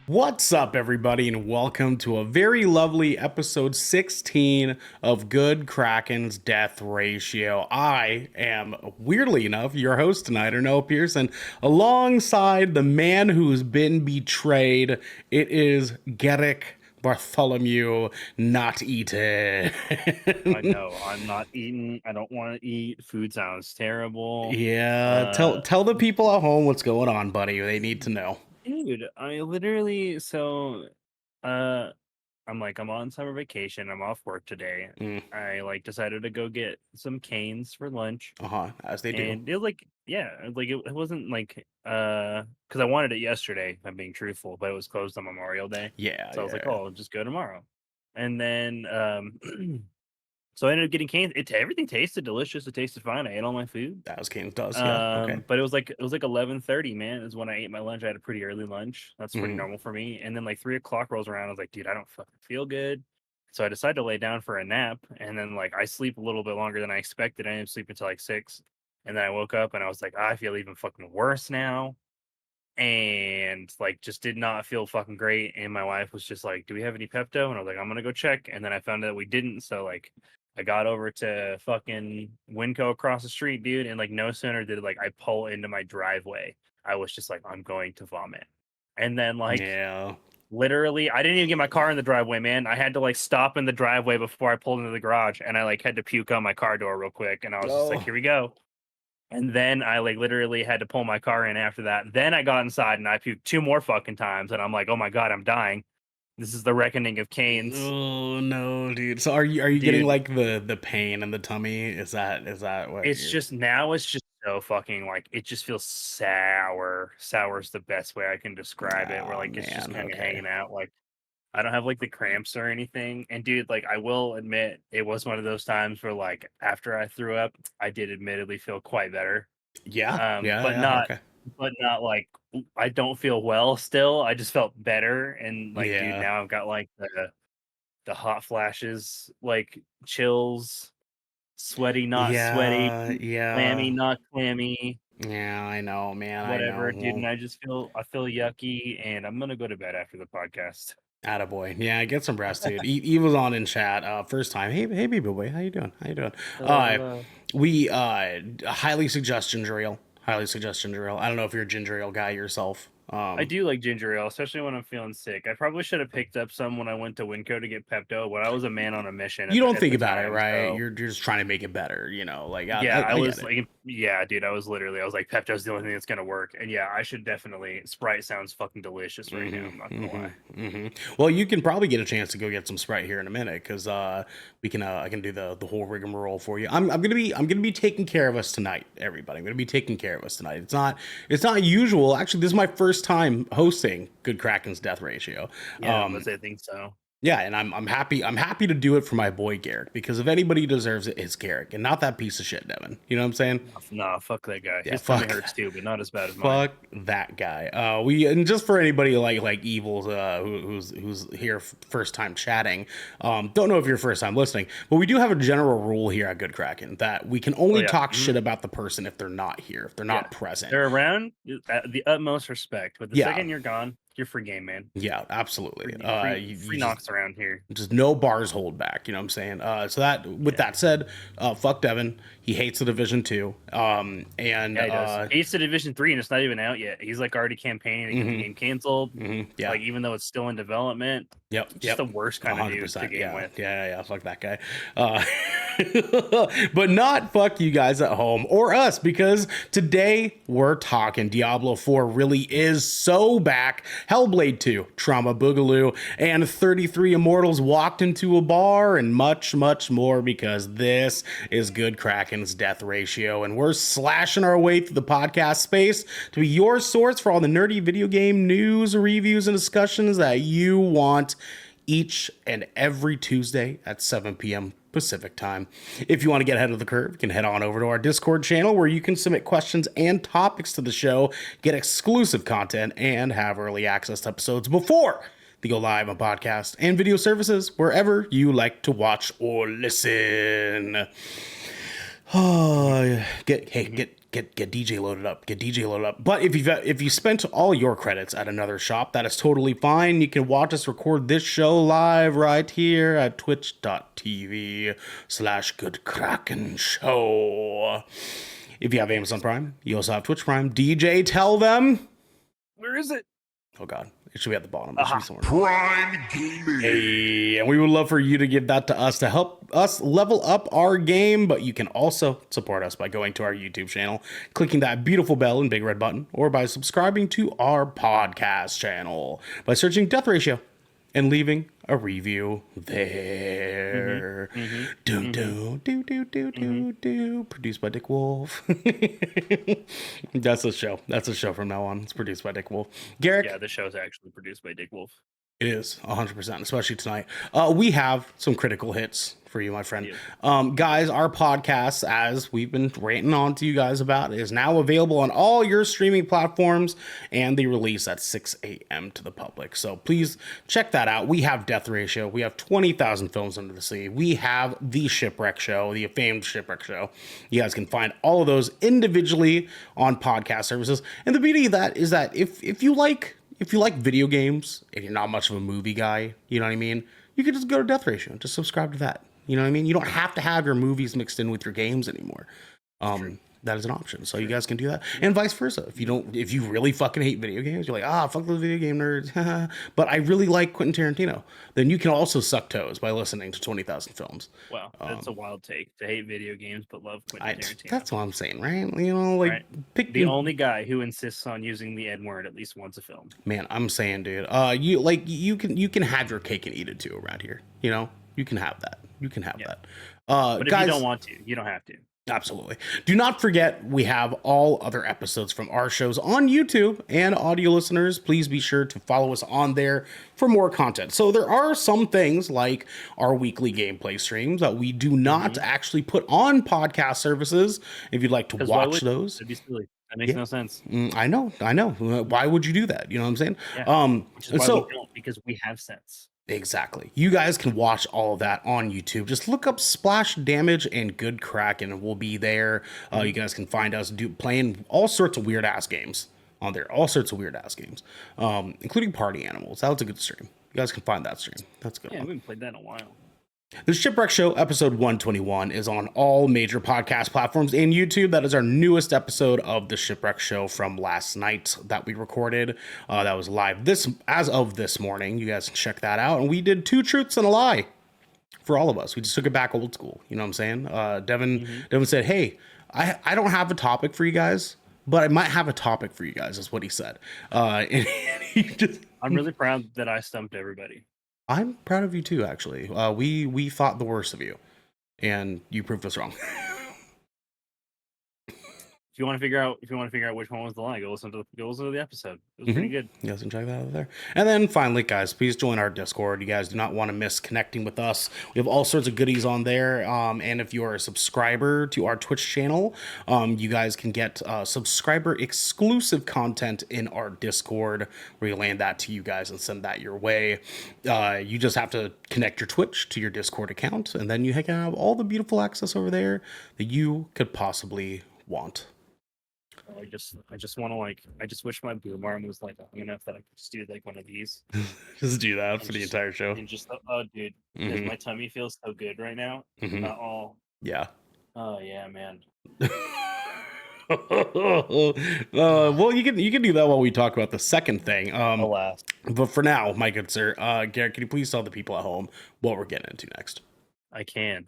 What's up, everybody, and welcome to a very lovely episode 16 of Good Kraken's Death Ratio. I am, weirdly enough, your host tonight, Ernell Pearson, alongside the man who's been betrayed. It is Garrick Bartholomew, not eaten. I know I'm not eating. I don't want to eat. Food sounds terrible. Yeah, Uh, tell the people at home what's going on, buddy. They need to know. Dude, I literally uh I'm on summer vacation. I'm off work today. Mm, I decided to go get some canes for lunch, as they do. and it was it wasn't because I wanted it yesterday. If I'm being truthful, but it was closed on Memorial Day, Yeah, so I was like, yeah. oh, I'll just go tomorrow, and then so I ended up getting canes. Everything tasted delicious. It tasted fine. I ate all my food. That Kings does. Yeah. Okay. But it was like 11:30, man, is when I ate my lunch. I had a pretty early lunch. That's pretty Mhm. normal for me. And then like 3 o'clock rolls around. I was like, dude, I don't fucking feel good. So I decided to lay down for a nap. And then I sleep a little bit longer than I expected. I didn't sleep until like 6. And then I woke up and I was like, I feel even fucking worse now. And just did not feel fucking great. And my wife was just like, do we have any Pepto? And I was like, I'm gonna go check. And then I found out we didn't. So I got over to fucking Winco across the street, dude, and no sooner did I pull into my driveway, I was just like, I'm going to vomit. And then Yeah. literally, I didn't even get my car in the driveway, man. I had to stop in the driveway before I pulled into the garage, and I had to puke on my car door real quick, and I was just like, Oh. here we go. And then I literally had to pull my car in after that. Then I got inside and I puked 2 more fucking times, and I'm like, oh my god, I'm dying. This is the reckoning of Canes, Oh no, dude. So are you getting dude. like the pain in the tummy? Is that what It's you're? just now it's just so fucking it just feels sour. Sour is the best way I can describe it. Where Oh it's just man. kind of Okay. hanging out. I don't have the cramps or anything. And dude, I will admit it was one of those times where after I threw up, I did admittedly feel quite better. Yeah. Yeah. But Yeah. not Okay. I don't feel well still. I just felt better. And dude, Yeah. now I've got the hot flashes, chills, sweaty, not sweaty, Yeah. clammy, Yeah. not clammy, Yeah. I know, man. I whatever, know. dude. Well, And I feel yucky, and I'm gonna go to bed after the podcast. attaboy. Yeah. Get some rest, dude. Eve was on in chat. First time. Hey, hey, baby boy. How you doing? How you doing? Hello, Uh, hello. we highly suggest ginger ale. Highly suggest ginger ale. I don't know if you're a ginger ale guy yourself. I do like ginger ale, especially when I'm feeling sick. I probably should have picked up some when I went to Winco to get Pepto, but I was a man on a mission You at the don't at think the about it, time. right? So You're just trying to make it better, you know. Like yeah, I get it. yeah, dude. I was like, Pepto's the only thing that's gonna work. And yeah, I should definitely. Sprite sounds fucking delicious right now. I'm not gonna lie. Well, you can probably get a chance to go get some Sprite here in a minute because we can I can do the whole rigmarole for you. I'm gonna be taking care of us tonight, everybody. I'm gonna be taking care of us tonight. It's not usual. Actually, this is my first time hosting Good Kraken's Death Ratio. Yeah, I think so. Yeah, and I'm happy to do it for my boy Garrick because if anybody deserves it, it's Garrick and not that piece of shit, Devin. You know what I'm saying? Nah, fuck that guy. Yeah, His tummy fuck hurts too, but not as bad as mine. fuck that guy. We and just for anybody like evils who's here first time chatting, don't know if you're first time listening, but we do have a general rule here at Good Kraken that we can Oh only yeah. talk shit about the person if they're not here, if they're Yeah, not present. they're around, the utmost respect, but the Yeah, second you're gone, you're free game, man. yeah, absolutely. You Free just knocks around here. no bars hold back. You know what I'm saying? So that with Yeah, that said, fuck Devin. He hates the Division Two. And yeah, he does. He's to Division 3, and it's not even out yet. He's already campaigning to get the game canceled. yeah, Even though it's still in development, yep, just yep. the worst kind of dude to 100%. game Yeah. with. Yeah. Yeah. Fuck that guy. Uh, but not fuck you guys at home or us because today we're talking Diablo 4 really is so back. Hellblade 2, Trauma Boogaloo, and 33 Immortals walked into a bar and much, much more because this is Good Kraken's Death Ratio. And we're slashing our way through the podcast space to be your source for all the nerdy video game news, reviews, and discussions that you want each and every Tuesday at 7 p.m. Pacific time. If you want to get ahead of the curve, you can head on over to our Discord channel where you can submit questions and topics to the show, get exclusive content, and have early access to episodes before they go live on podcast and video services wherever you like to watch or listen. Oh, get Get DJ loaded up. Get DJ loaded up. But if you spent all your credits at another shop, that is totally fine. You can watch us record this show live right here at twitch.tv/Good Kraken Show. If you have Amazon Prime, you also have Twitch Prime. DJ, tell them. Where is it? Oh God, it should be at the bottom. It should be somewhere. Prime Gaming. Hey, and we would love for you to give that to us to help us level up our game. But you can also support us by going to our YouTube channel, clicking that beautiful bell and big red button, or by subscribing to our podcast channel by searching Death Ratio and leaving a review there. Produced by Dick Wolf. That's a show. That's a show from now on. It's produced by Dick Wolf. Garrick. Yeah, the show's actually produced by Dick Wolf. It is 100%, especially tonight. We have some critical hits for you, my friend. Guys, our podcast, as we've been ranting on to you guys about, is now available on all your streaming platforms, and they release at 6 a.m. to the public. So please check that out. We have Death Ratio. We have 20,000 Films Under the Sea. We have The Shipwreck Show, the famed Shipwreck Show. You guys can find all of those individually on podcast services. And the beauty of that is that if you like video games and you're not much of a movie guy, you know what I mean? You could just go to Death Ratio and just subscribe to that. You know what I mean? You don't have to have your movies mixed in with your games anymore. That is an option. So you guys can do that. And vice versa. If you really fucking hate video games, you're like, fuck those video game nerds. But I really like Quentin Tarantino. Then you can also suck toes by listening to 20,000 Films. Wow, that's a wild take to hate video games but love Quentin Tarantino. That's what I'm saying, right? You know, like pick the only guy who insists on using the N word at least once a film. Man, I'm saying, dude, you can have your cake and eat it too around here. You know, you can have that. You can have that. But if guys, you don't want to, you don't have to. Absolutely. Do not forget, we have all other episodes from our shows on YouTube, and audio listeners, please be sure to follow us on there for more content. So there are some things like our weekly gameplay streams that we do not actually put on podcast services. If you'd like to watch those. It'd be silly. That makes no sense. I know. Why would you do that? You know what I'm saying? Yeah. Which is why we don't, because we have sense. Exactly. You guys can watch all of that on YouTube. Just look up Splash Damage and Good Kraken, and we'll be there. You guys can find us playing all sorts of weird ass games on there. All sorts of weird ass games, including Party Animals. That was a good stream. You guys can find that stream. That's a good. Yeah, we haven't played that in a while. The Shipwreck Show, episode 121, is on all major podcast platforms and YouTube. That is our newest episode of The Shipwreck Show from last night that we recorded. That was live as of this morning. You guys can check that out. And we did 2 truths and a lie for all of us. We just took it back old school. You know what I'm saying? Devin said, hey, I don't have a topic for you guys, but I might have a topic for you guys, is what he said. And I'm really proud that I stumped everybody. I'm proud of you too, actually. We thought the worst of you, and you proved us wrong. If you want to figure out which one was the lie, go listen to the episode. It was pretty good. You guys can check that out there. And then finally, guys, please join our Discord. You guys do not want to miss connecting with us. We have all sorts of goodies on there. And if you are a subscriber to our Twitch channel, you guys can get subscriber exclusive content in our Discord. We land that to you guys and send that your way. You just have to connect your Twitch to your Discord account, and then you can have all the beautiful access over there that you could possibly want. I just want to I just wish my boom arm was long enough that I could just do one of these. Just do that for the entire show. And just dude, because my tummy feels so good right now. Not all. Yeah. Oh yeah, man. Well, you can do that while we talk about the second thing. Alas. But for now, my good sir, Garrick, can you please tell the people at home what we're getting into next? I can.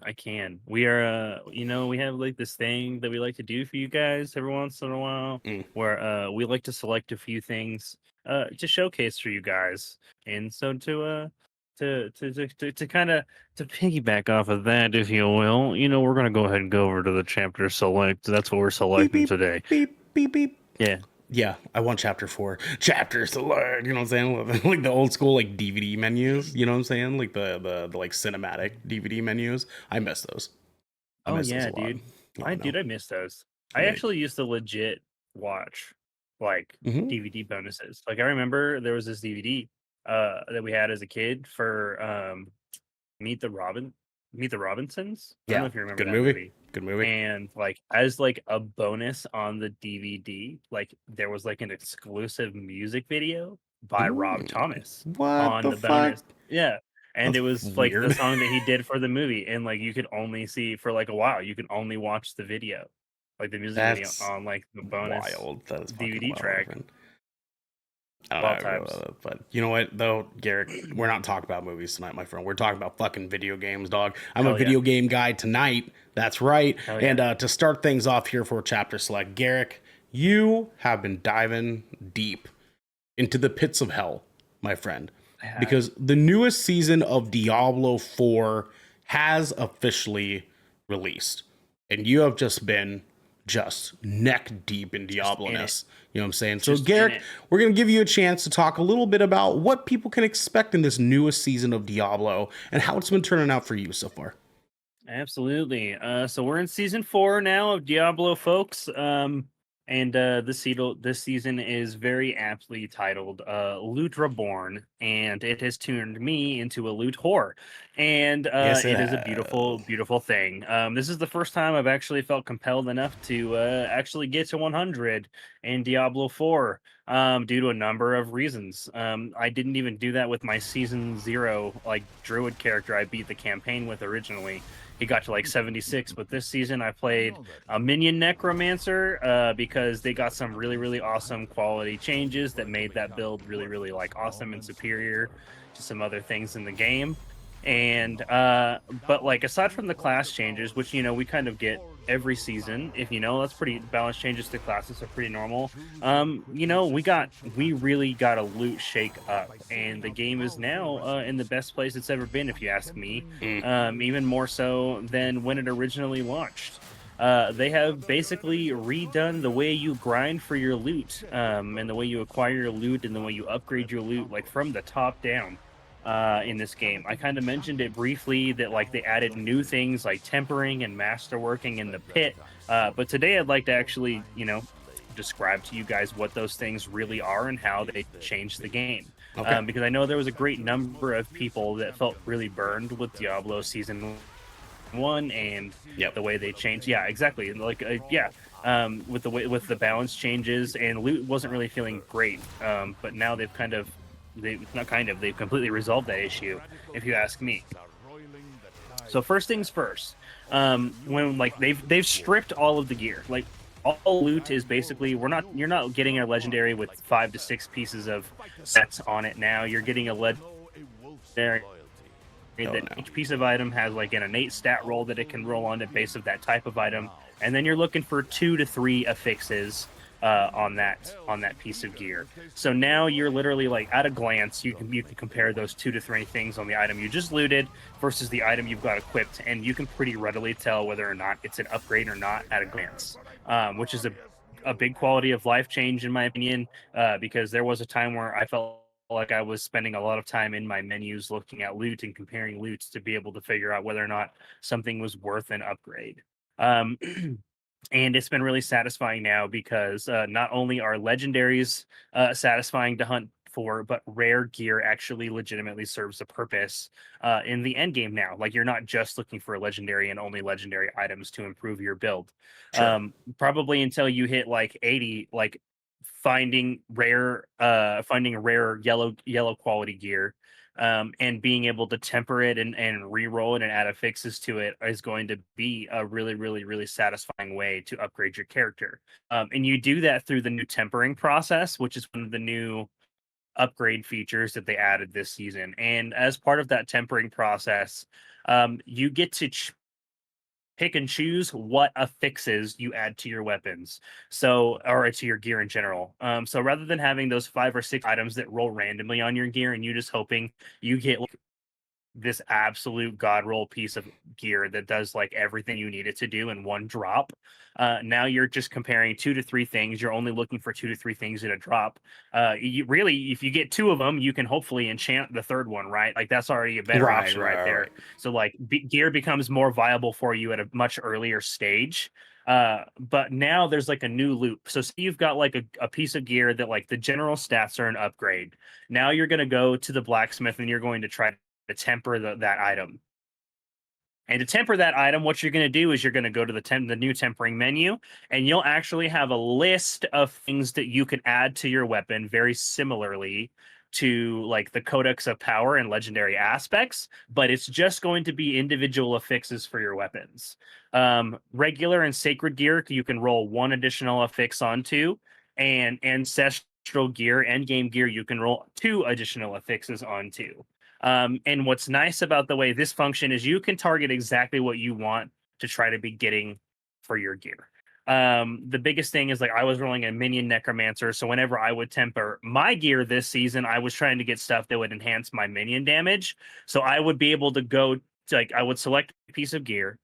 We are, we have this thing that we like to do for you guys every once in a while, where we like to select a few things to showcase for you guys, and so to kind of to piggyback off of that, if you will, we're gonna go ahead and go over to the chapter select. That's what we're selecting today. Beep beep beep. Yeah, I want chapter 4. Chapter select, you know what I'm saying? Like the old school DVD menus, you know what I'm saying? Like the cinematic DVD menus. I miss those. I miss those a lot. I miss those. I actually used to legit watch DVD bonuses. I remember there was this DVD that we had as a kid for Meet the Robin. Meet the Robinsons. I don't know Yeah, if you remember good that movie. movie. Good movie. And like as like a bonus on the DVD, like there was like an exclusive music video by Rob Mm, Thomas what on the the fuck? bonus. Yeah. And That's it was like the weird. song that he did for the movie. And like you could only see for like a while, you could only watch the video, like the music video That's on like the bonus wild. That is fucking DVD wild, my track. friend. I don't know how Wild to go times. with it, but you know what though, Garrick, we're not talking about movies tonight, my friend. We're talking about fucking video games, dog. I'm a Hell yeah. video game guy tonight. That's right. Hell yeah. And to start things off here for chapter select, Garrick, you have been diving deep into the pits of hell, my friend, I have. because the newest season of Diablo 4 has officially released, and you have just been just neck deep in Just in it. Diablo-ness. You know what I'm saying? So, Just in Garrick, it. we're going to give you a chance to talk a little bit about what people can expect in this newest season of Diablo and how it's been turning out for you so far. Absolutely. So we're in season 4 now of Diablo, folks. And this season is very aptly titled Loot Reborn, and it has turned me into a loot whore. And Yes, it it is a has. beautiful, beautiful thing. This is the first time I've actually felt compelled enough to actually get to 100 in Diablo 4, due to a number of reasons. I didn't even do that with my season 0 like druid character I beat the campaign with originally. He got to like 76, but this season I played a minion necromancer because they got some really, really awesome quality changes that made that build really, really like awesome and superior to some other things in the game. And but like aside from the class changes, which we kind of get every season, if that's pretty balanced changes to classes are pretty normal. We really got a loot shake up, and the game is now in the best place it's ever been, if you ask me. Mm, Even more so than when it originally launched. They have basically redone the way you grind for your loot, and the way you acquire your loot, and the way you upgrade your loot, like from the top down. In this game, I kind of mentioned it briefly that like they added new things like tempering and masterworking in the pit. But today, I'd like to actually, describe to you guys what those things really are and how they changed the game. okay. Because I know there was a great number of people that felt really burned with Diablo season 1 and Yep. the way they changed. Yeah, exactly. Like, yeah, with the balance changes, and loot wasn't really feeling great. But now they've completely resolved that issue, if you ask me. So first things first, when like they've stripped all of the gear, like all loot is basically you're not getting a legendary with 5 to 6 pieces of sets on it now. You're getting a legendary Oh that no. each piece of item has like an innate stat roll that it can roll on the base of that type of item, and then you're looking for 2 to 3 affixes on that piece of gear. So now you're literally like at a glance you can compare those 2 to 3 things on the item you just looted versus the item you've got equipped, and you can pretty readily tell whether or not it's an upgrade or not at a glance, which is a big quality of life change in my opinion, because there was a time where I felt like I was spending a lot of time in my menus looking at loot and comparing loots to be able to figure out whether or not something was worth an upgrade. Um, and it's been really satisfying now because not only are legendaries satisfying to hunt for, but rare gear actually legitimately serves a purpose in the end game now. Like you're not just looking for a legendary and only legendary items to improve your build. Sure. Probably until you hit like 80, like finding rare yellow quality gear, and being able to temper it and re-roll it and add affixes to it is going to be a really, really, really satisfying way to upgrade your character. And you do that through the new tempering process, which is one of the new upgrade features that they added this season. And as part of that tempering process, you get to pick and choose what affixes you add to your weapons, so or to your gear in general. So rather than having those 5 or 6 items that roll randomly on your gear and you just hoping you get like this absolute god roll piece of gear that does like everything you need it to do in one drop. Now you're just comparing 2 to 3 things. You're only looking for 2 to 3 things in a drop. You really, if you get 2 of them, you can hopefully enchant the third one, right? Like that's already a better Right, option right right, there. right. So like gear becomes more viable for you at a much earlier stage. But now there's like a new loop. So say you've got like a piece of gear that like the general stats are an upgrade. Now you're going to go to the blacksmith and you're going to try to temper that item. And to temper that item, what you're going to do is you're going to go to the new tempering menu, and you'll actually have a list of things that you can add to your weapon very similarly to like the Codex of Power and legendary aspects, but it's just going to be individual affixes for your weapons. Regular and sacred gear, you can roll one additional affix onto, and ancestral gear, endgame gear, you can roll two additional affixes onto. And what's nice about the way this function is you can target exactly what you want to try to be getting for your gear. The biggest thing is like I was rolling a minion necromancer, so whenever I would temper my gear this season, I was trying to get stuff that would enhance my minion damage. So I would be able to go to, like, I would select a piece of gear.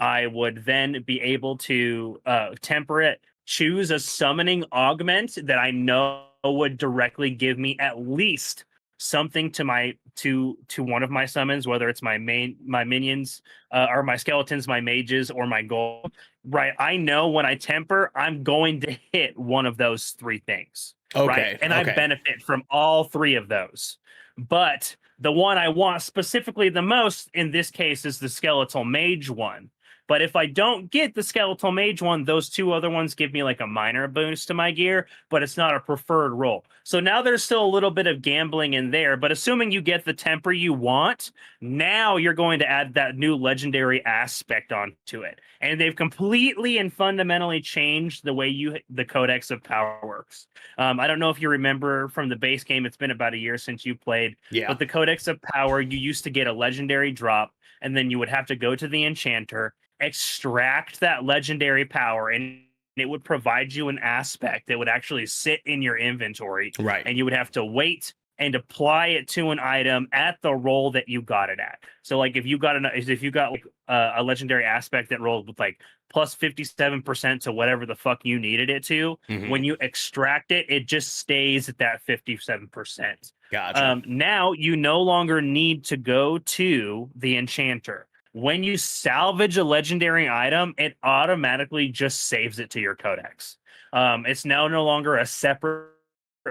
I would then be able to temper it, choose a summoning augment that I know would directly give me at least something to my to one of my summons, whether it's my minions or my skeletons, my mages, or my gold. Right, I know when I temper, I'm going to hit one of those three things. Right, Okay. and I Okay. benefit from all three of those. But the one I want specifically the most in this case is the skeletal mage one. But if I don't get the skeletal mage one, those two other ones give me like a minor boost to my gear, but it's not a preferred roll. So now there's still a little bit of gambling in there, but assuming you get the temper you want, now you're going to add that new legendary aspect onto it. And they've completely and fundamentally changed the way the Codex of Power works. I don't know if you remember from the base game, it's been about a year since you played, Yeah. but the Codex of Power, you used to get a legendary drop, and then you would have to go to the enchanter, extract that legendary power, and it would provide you an aspect that would actually sit in your inventory, Right. and you would have to wait and apply it to an item at the roll that you got it at. So like if you got like a legendary aspect that rolled with like plus 57% to whatever the fuck you needed it to, Hmm. when you extract it, it just stays at that 57%. Gotcha. Now you no longer need to go to the enchanter. When you salvage a legendary item, it automatically just saves it to your codex. It's now no longer a separate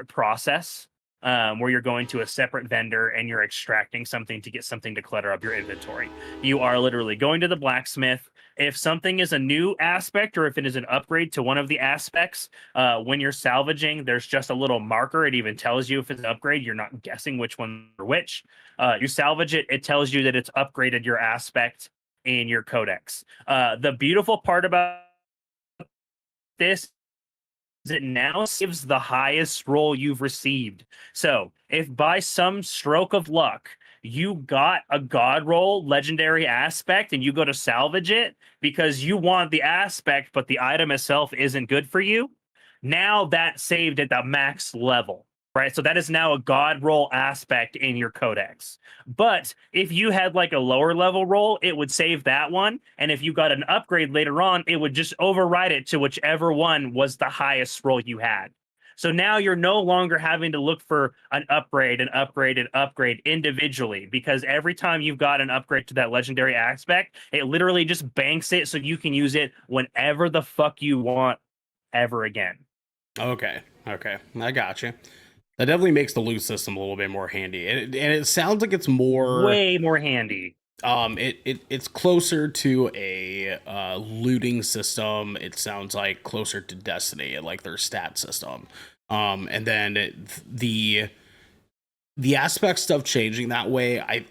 process where you're going to a separate vendor and you're extracting something to get something to clutter up your inventory. You are literally going to the blacksmith. If something is a new aspect or if it is an upgrade to one of the aspects, when you're salvaging, there's just a little marker. It even tells you if it's an upgrade. You're not guessing which one or which. You salvage it, it tells you that it's upgraded your aspect in your codex. The beautiful part about this it now gives the highest roll you've received. So if by some stroke of luck you got a god roll legendary aspect and you go to salvage it because you want the aspect, but the item itself isn't good for you, now that's saved at the max level. Right. So that is now a god roll aspect in your codex. But if you had like a lower level roll, it would save that one. And if you got an upgrade later on, it would just override it to whichever one was the highest roll you had. So now you're no longer having to look for an upgrade, an upgrade, an upgrade individually, because every time you've got an upgrade to that legendary aspect, it literally just banks it so you can use it whenever the fuck you want ever again. Okay. Okay. I got you. That definitely makes the loot system a little bit more handy, and it sounds like it's more Way more handy. it's closer to a looting system. It sounds like closer to Destiny, like their stat system. And then the aspect stuff changing that way,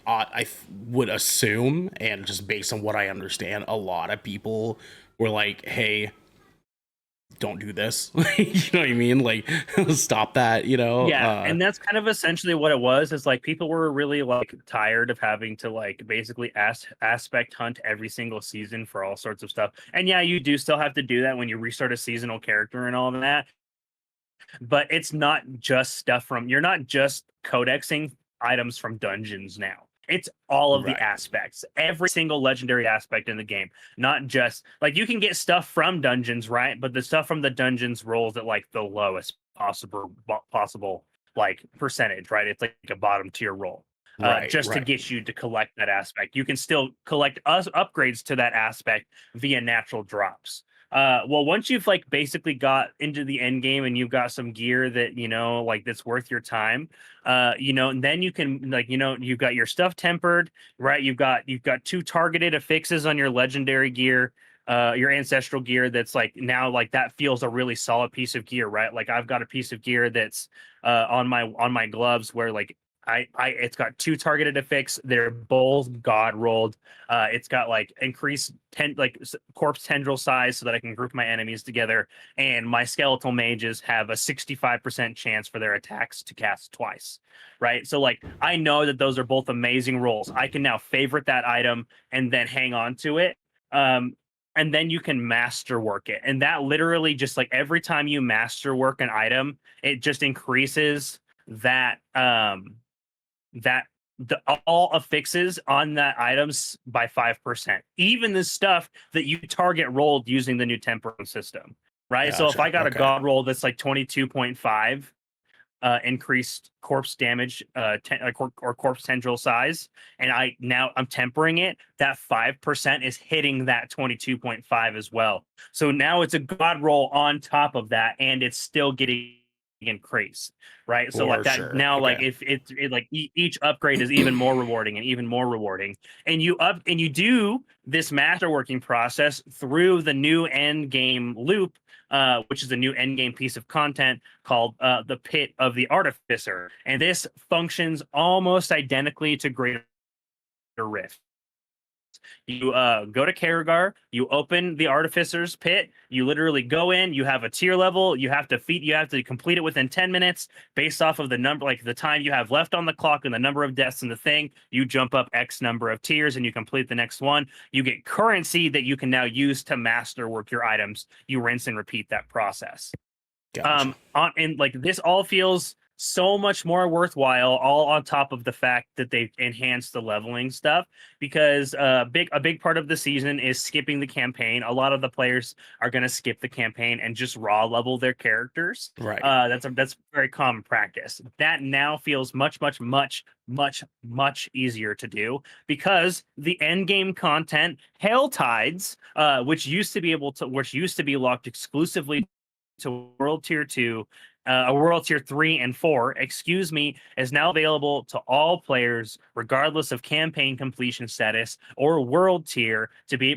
would assume, and just based on what I understand, a lot of people were like, "Hey, don't do this." You know what I mean? Like, stop that. Yeah, and that's kind of essentially what it was. Is like people were really like tired of having to like basically aspect hunt every single season for all sorts of stuff. And yeah, you do still have to do that when you restart a seasonal character and all of that. But it's not just stuff from you're not just codexing items from dungeons now. It's all of the Right. aspects, every single legendary aspect in the game, not just like you can get stuff from dungeons, right? But the stuff from the dungeons rolls at like the lowest possible like percentage, right? It's like a bottom tier roll. Right. Just to Right. get you to collect that aspect. You can still collect upgrades to that aspect via natural drops. Well, once you've like basically got into the end game and you've got some gear that like that's worth your time, and then you can you've got your stuff tempered, right? You've got 2 targeted affixes on your legendary gear, your ancestral gear. That's like now like that feels a really solid piece of gear, right? Like I've got a piece of gear that's on my gloves where like it's got 2 targeted affix. They're both god rolled. It's got like increased corpse tendril size so that I can group my enemies together, and my skeletal mages have a 65% chance for their attacks to cast twice. Right. So like I know that those are both amazing rolls. I can now favorite that item and then hang on to it. And then you can masterwork it. And that literally just like every time you masterwork an item, it just increases that that the all affixes on that items by 5%. Even the stuff that you target rolled using the new tempering system. Right. So if Gotcha. I got a Okay. god roll that's like 22.5 increased corpse damage or corpse tendril size, and I'm tempering it, that 5% is hitting that 22.5 as well. So now it's a god roll on top of that, and it's still getting increased, right? So like For that sure. now, like Okay. if each upgrade is even more rewarding and even more rewarding, and you do this masterworking process through the new end game loop, which is a new end game piece of content called the Pit of the Artificer, and this functions almost identically to Greater Rift. You go to Karagar, you open the Artificer's Pit, you literally go in, you have a tier level, you have to complete it within 10 minutes based off of the number, like the time you have left on the clock and the number of deaths in the thing. You jump up X number of tiers and you complete the next one. You get currency that you can now use to masterwork your items. You rinse and repeat that process. Gotcha. And like this all feels so much more worthwhile, all on top of the fact that they've enhanced the leveling stuff, because a big part of the season is skipping the campaign. A lot of the players are going to skip the campaign and just raw level their characters. Right. That's very common practice. That now feels much easier to do, because the end game content Hail Tides, which used to be locked exclusively to World Tier 2, World Tier 3 and 4, excuse me, is now available to all players, regardless of campaign completion status or World Tier,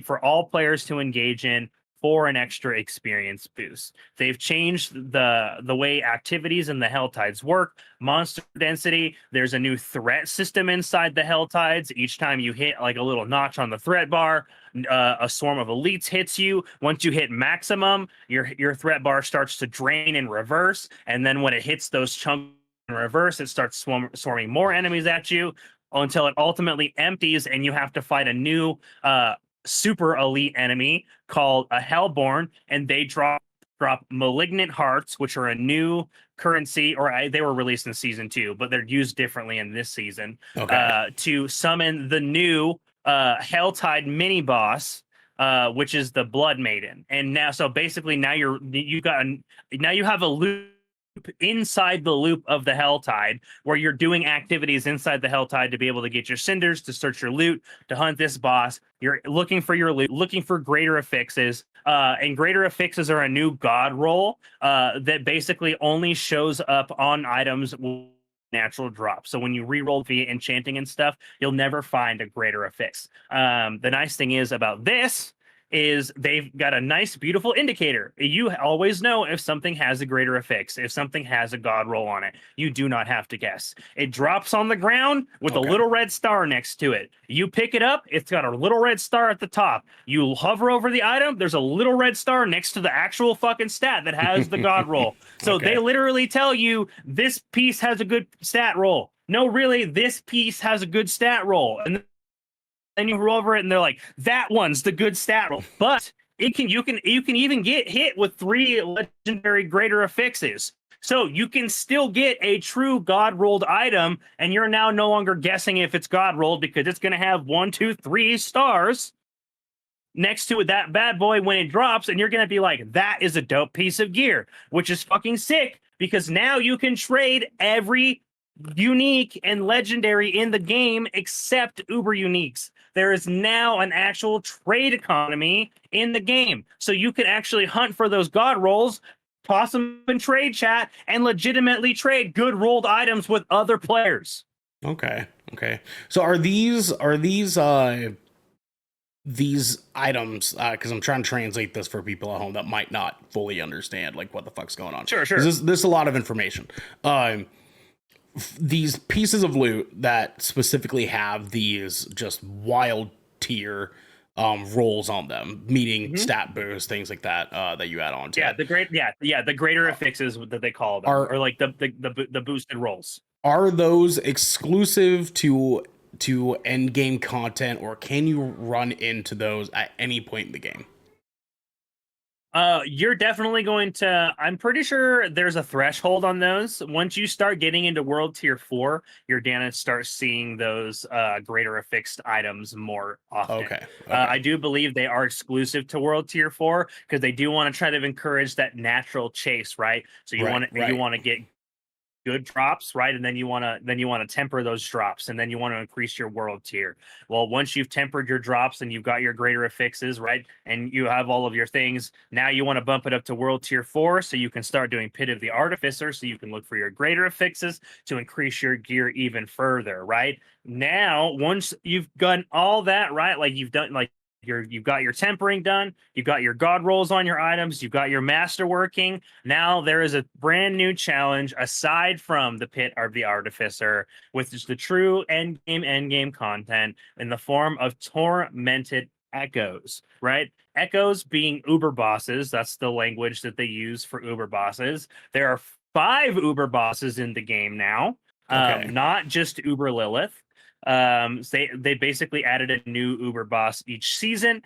for all players to engage in for an extra experience boost. They've changed the way activities in the Hell Tides work. Monster density, there's a new threat system inside the Hell Tides. Each time you hit like a little notch on the threat bar, a swarm of elites hits you. Once you hit maximum, your threat bar starts to drain in reverse, and then when it hits those chunks in reverse, it starts swarming more enemies at you until it ultimately empties, and you have to fight a new super elite enemy called a Hellborn, and they drop malignant hearts, which are a new currency, they were released in season 2, but they're used differently in this season, Okay. to summon the new Helltide mini boss, which is the Blood Maiden. And now, so basically, now you have a loop inside the loop of the Helltide, where you're doing activities inside the Helltide to be able to get your cinders, to search your loot, to hunt this boss. You're looking for your loot, looking for greater affixes, and greater affixes are a new god roll that basically only shows up on items with natural drop. So when you re-roll via enchanting and stuff, you'll never find a greater affix. The nice thing is about this is they've got a nice, beautiful indicator. You always know if something has a greater affix, if something has a god roll on it. You do not have to guess. It drops on the ground with a Okay. little red star next to it. You pick it up, it's got a little red star at the top. You hover over the item, there's a little red star next to the actual fucking stat that has the god roll. So Okay. they literally tell you this piece has a good stat roll. No, really, this piece has a good stat roll. And then you roll over it and they're like, that one's the good stat roll. But you can even get hit with 3 legendary greater affixes. So you can still get a true god rolled item, and you're now no longer guessing if it's god rolled, because it's gonna have 1, 2, 3 stars next to it, that bad boy, when it drops, and you're gonna be like, that is a dope piece of gear, which is fucking sick, because now you can trade every unique and legendary in the game except uber uniques. there is now an actual trade economy in the game. So you can actually hunt for those god rolls, toss them in trade chat, and legitimately trade good rolled items with other players. Okay. Okay. So these items, because I'm trying to translate this for people at home that might not fully understand like what the fuck's going on. Sure, 'Cause sure. this is a lot of information. These pieces of loot that specifically have these just wild tier rolls on them, meaning Mhm. stat boosts, things like that, that you add on to Yeah, it. the greater affixes that they call them, Are or like the boosted rolls. are those exclusive to end game content, or can you run into those at any point in the game? You're definitely going to. I'm pretty sure there's a threshold on those. Once you start getting into World Tier 4, you're gonna start seeing those greater affixed items more often. Okay. Okay. I do believe they are exclusive to World Tier 4 because they do want to try to encourage that natural chase, right? So Right. you Right. want to get good drops, right? And then you want to temper those drops, and then you want to increase your world tier. Well, once you've tempered your drops and you've got your greater affixes, right? And you have all of your things, now you want to bump it up to world tier 4 so you can start doing Pit of the Artificer, so you can look for your greater affixes to increase your gear even further, right? Now, once you've done all that, right? Like you've done like you've got your tempering done, you've got your god rolls on your items, you've got your master working. Now there is a brand new challenge aside from the Pit of the Artificer, which is the true endgame content in the form of tormented echoes, right? Echoes being uber bosses. That's the language that they use for uber bosses. There are 5 uber bosses in the game now, Okay. not just uber Lilith. They basically added a new uber boss each season.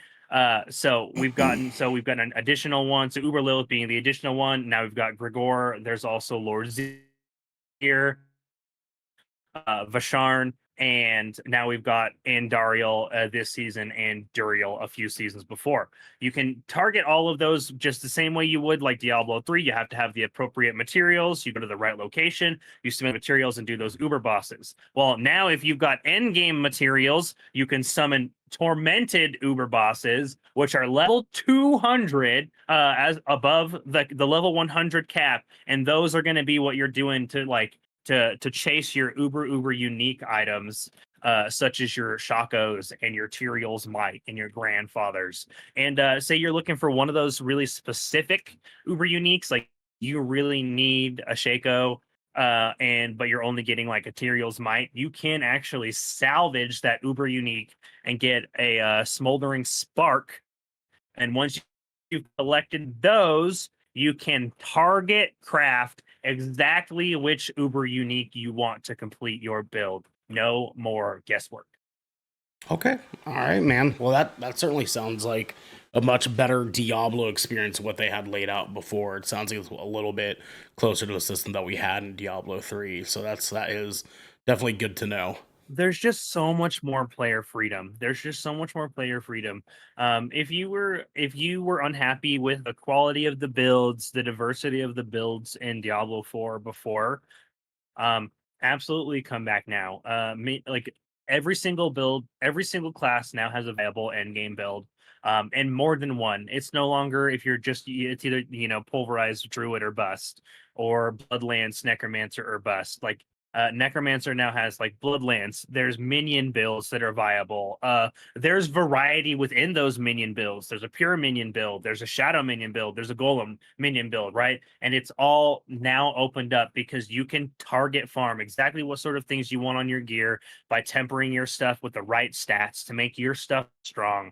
So we've got an additional one. So Uber Lilith being the additional one. Now we've got Grigor. There's also Lord Zir, Vasharn, and now we've got Andariel this season and Duriel a few seasons before. You can target all of those just the same way you would like Diablo 3. You have to have the appropriate materials. You go to the right location, you submit materials and do those Uber bosses. Well, now if you've got endgame materials, you can summon tormented Uber bosses, which are level 200 as above the level 100 cap. And those are going to be what you're doing to like to chase your uber unique items, such as your Shakos and your Tyrael's Might and your grandfathers. And say you're looking for one of those really specific uber uniques, like you really need a Shako, but you're only getting like a Tyrael's Might, you can actually salvage that uber unique and get a smoldering spark. And once you've collected those, you can target craft exactly which uber unique you want to complete your build. No more guesswork. Okay. All right, man. Well, that certainly sounds like a much better Diablo experience than what they had laid out before. It sounds like it's a little bit closer to a system that we had in Diablo 3. So that is definitely good to know. There's just so much more player freedom. There's just so much more player freedom. If you were unhappy with the quality of the builds, the diversity of the builds in Diablo 4 before, Um, absolutely come back now. Like every single build, every single class now has a viable end game build. And more than one. It's no longer if you're just it's either pulverized druid or bust, or bloodlance necromancer or bust. Like necromancer now has like bloodlance. There's minion builds that are viable. There's variety within those minion builds. There's a pure minion build, there's a shadow minion build, there's a golem minion build, right? And it's all now opened up because you can target farm exactly what sort of things you want on your gear by tempering your stuff with the right stats to make your stuff strong.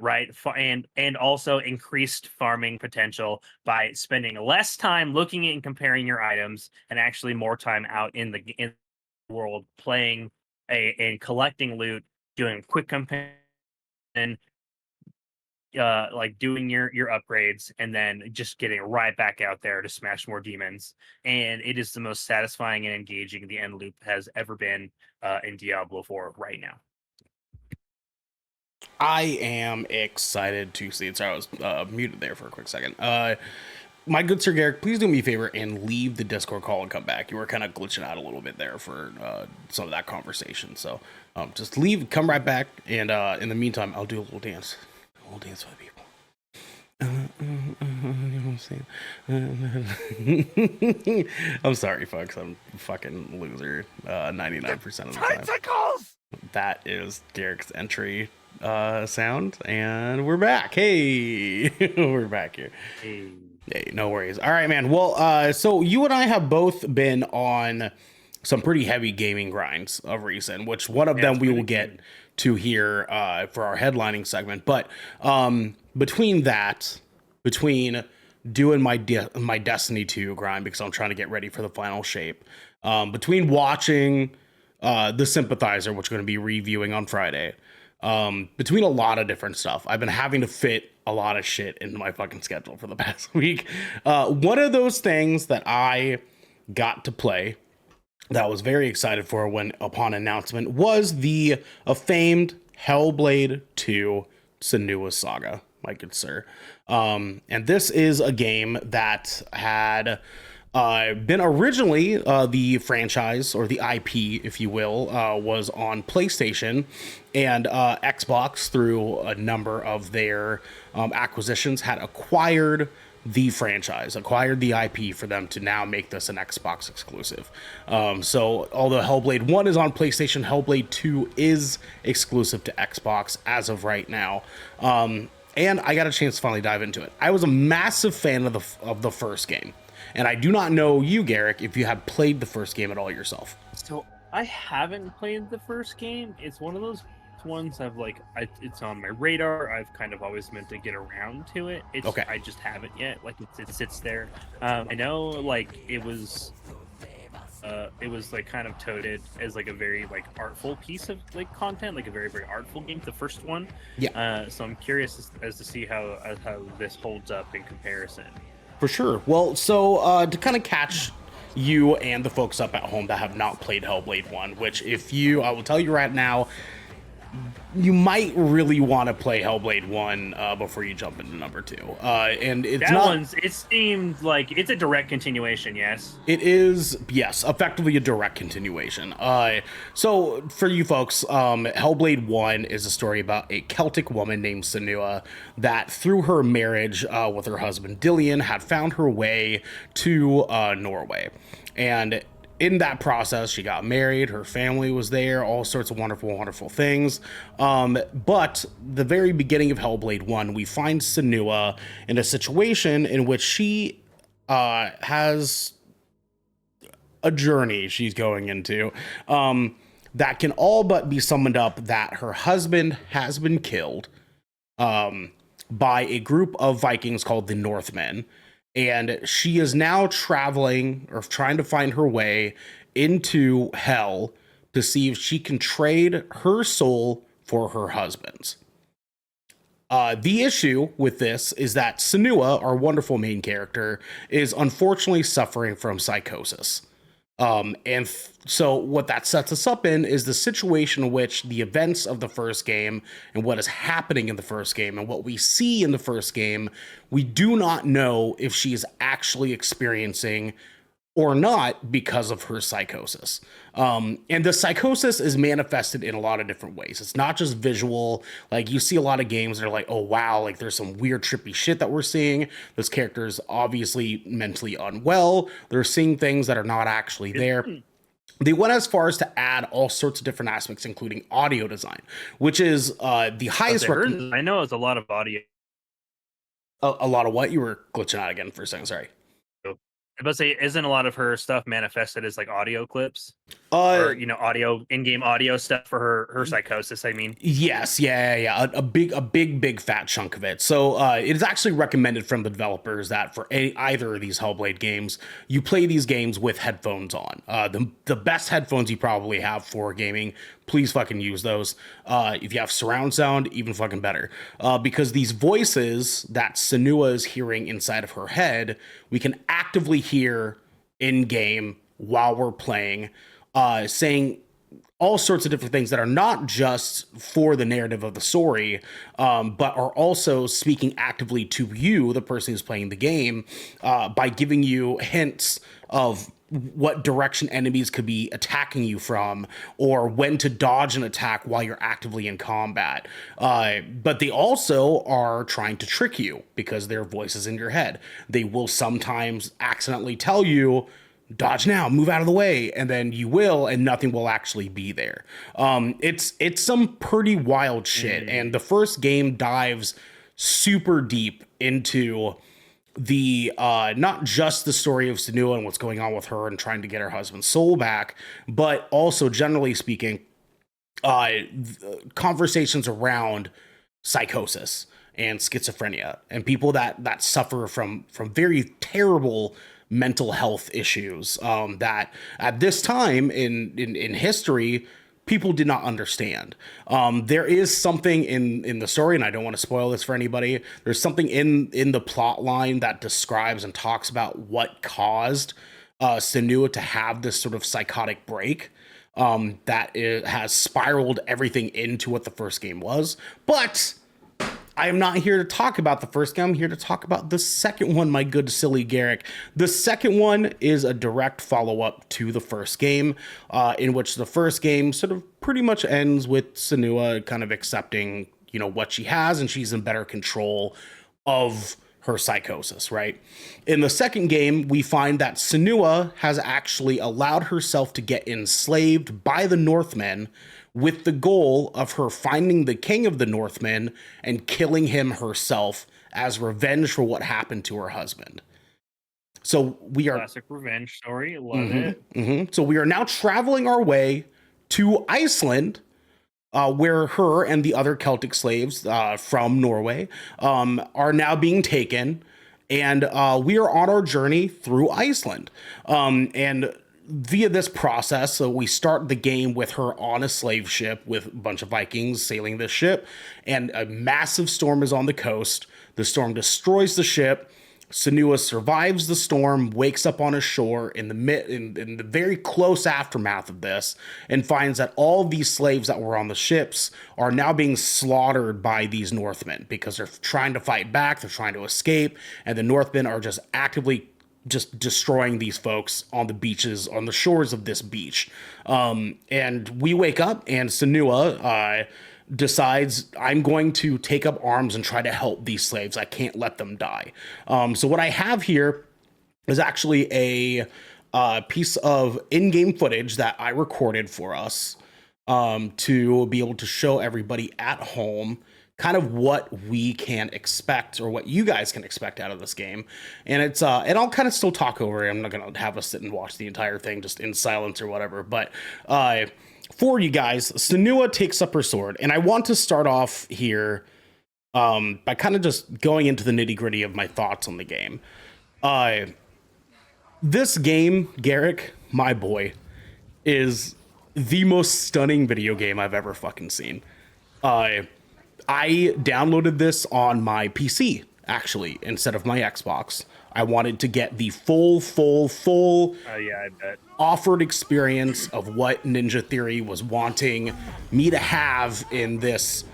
Right, and also increased farming potential by spending less time looking at and comparing your items, and actually more time out in the world playing and collecting loot, doing quick comparison, like doing your upgrades, and then just getting right back out there to smash more demons. And it is the most satisfying and engaging the end loop has ever been in Diablo 4 right now. I am excited to see it. Sorry, I was muted there for a quick second. my good Sir Garrick, please do me a favor and leave the Discord call and come back. You were kind of glitching out a little bit there for some of that conversation. So just leave, come right back, and in the meantime, I'll do a little dance. A little dance for the people. You know what I'm saying? I'm sorry, folks. I'm a fucking loser 99% of the time. Tentacles! That is Garrick's entry sound, and we're back. Hey, we're back here. Hey, no worries. All right, man. Well, so you and I have both been on some pretty heavy gaming grinds of recent, which one of them we will get to here for our headlining segment. But between doing my Destiny 2 grind, because I'm trying to get ready for the final shape, between watching The Sympathizer, which we're going to be reviewing on Friday, between a lot of different stuff, I've been having to fit a lot of shit into my fucking schedule for the past week. One of those things that I got to play that I was very excited for when upon announcement was the famed Hellblade 2 Senua Saga, my good sir. And this is a game that had been originally the franchise, or the IP, if you will, was on PlayStation, and Xbox, through a number of their acquisitions, had acquired the franchise, acquired the IP for them to now make this an Xbox exclusive. So although Hellblade 1 is on PlayStation, Hellblade 2 is exclusive to Xbox as of right now. And I got a chance to finally dive into it. I was a massive fan of the first game. And I do not know you, Garrick, if you have played the first game at all yourself. So I haven't played the first game. It's one of those ones I've it's on my radar. I've kind of always meant to get around to it. Okay. I just haven't yet. Like it sits there. I know like it was like kind of touted as like a very like artful piece of like content, like a very, very artful game, the first one. Yeah. So I'm curious as to see how this holds up in comparison. For sure. Well, so to kind of catch you and the folks up at home that have not played Hellblade 1, which I will tell you right now, you might really want to play Hellblade 1 before you jump into number 2. And it seemed like it's a direct continuation, yes? It is, yes, effectively a direct continuation. So for you folks, Hellblade 1 is a story about a Celtic woman named Senua that, through her marriage with her husband Dillion, had found her way to Norway. And in that process, she got married, her family was there, all sorts of wonderful, wonderful things. But the very beginning of Hellblade 1, we find Senua in a situation in which she has a journey she's going into that can all but be summoned up that her husband has been killed by a group of Vikings called the Northmen. And she is now traveling, or trying to find her way into hell to see if she can trade her soul for her husband's. The issue with this is that Senua, our wonderful main character, is unfortunately suffering from psychosis. So what that sets us up in is the situation in which the events of the first game and what is happening in the first game and what we see in the first game, we do not know if she is actually experiencing or not because of her psychosis. And the psychosis is manifested in a lot of different ways. It's not just visual. Like, you see a lot of games that are like, oh, wow, like there's some weird trippy shit that we're seeing. This character is obviously mentally unwell. They're seeing things that are not actually there. They went as far as to add all sorts of different aspects, including audio design, which is the highest. I know it's a lot of audio. A lot of what? You were glitching out again for a second. Sorry. I was about to say, isn't a lot of her stuff manifested as like audio clips? Or, audio, in-game audio stuff for her psychosis, I mean. Yes, yeah. A big fat chunk of it. So it is actually recommended from the developers that for either of these Hellblade games, you play these games with headphones on. The best headphones you probably have for gaming, please fucking use those. If you have surround sound, even fucking better. Because these voices that Senua is hearing inside of her head, we can actively hear in-game while we're playing, saying all sorts of different things that are not just for the narrative of the story, but are also speaking actively to you, the person who's playing the game, by giving you hints of what direction enemies could be attacking you from, or when to dodge an attack while you're actively in combat. But they also are trying to trick you because their voices in your head. They will sometimes accidentally tell you, dodge now, move out of the way, and then you will, and nothing will actually be there. It's some pretty wild shit, and the first game dives super deep into the not just the story of Senua and what's going on with her and trying to get her husband's soul back, but also generally speaking, conversations around psychosis and schizophrenia and people that suffer from very terrible mental health issues, that at this time in history people did not understand. There is something in the story, and I don't want to spoil this for anybody. There's something in the plot line that describes and talks about what caused Senua to have this sort of psychotic break, that it has spiraled everything into what the first game was. But I am not here to talk about the first game. I'm here to talk about the second one, my good silly Garrick. The second one is a direct follow-up to the first game, in which the first game sort of pretty much ends with Senua kind of accepting, you know, what she has, and she's in better control of her psychosis, right? In the second game, we find that Senua has actually allowed herself to get enslaved by the Northmen, with the goal of her finding the king of the Northmen and killing him herself as revenge for what happened to her husband. So we are classic revenge story. Love it. So we are now traveling our way to Iceland, where her and the other Celtic slaves from Norway are now being taken, and we are on our journey through Iceland. And via this process, so we start the game with her on a slave ship with a bunch of Vikings sailing this ship, and a massive storm is on the coast. The storm destroys the ship. Senua survives the storm, wakes up on a shore in the very close aftermath of this, and finds that all of these slaves that were on the ships are now being slaughtered by these Northmen because they're trying to fight back, they're trying to escape, and the Northmen are just actively just destroying these folks on the beaches, on the shores of this beach. And we wake up, and Senua decides, I'm going to take up arms and try to help these slaves. I can't let them die. So what I have here is actually a piece of in-game footage that I recorded for us, to be able to show everybody at home kind of what we can expect, or what you guys can expect out of this game. And it's and I'll kind of still talk over it. I'm not gonna have us sit and watch the entire thing just in silence or whatever, but for you guys, Senua takes up her sword, and I want to start off here by kind of just going into the nitty-gritty of my thoughts on the game. This game, Garrick, my boy, is the most stunning video game I've ever fucking seen. I downloaded this on my PC, actually, instead of my Xbox. I wanted to get the full Yeah, I bet. offered experience of what Ninja Theory was wanting me to have in this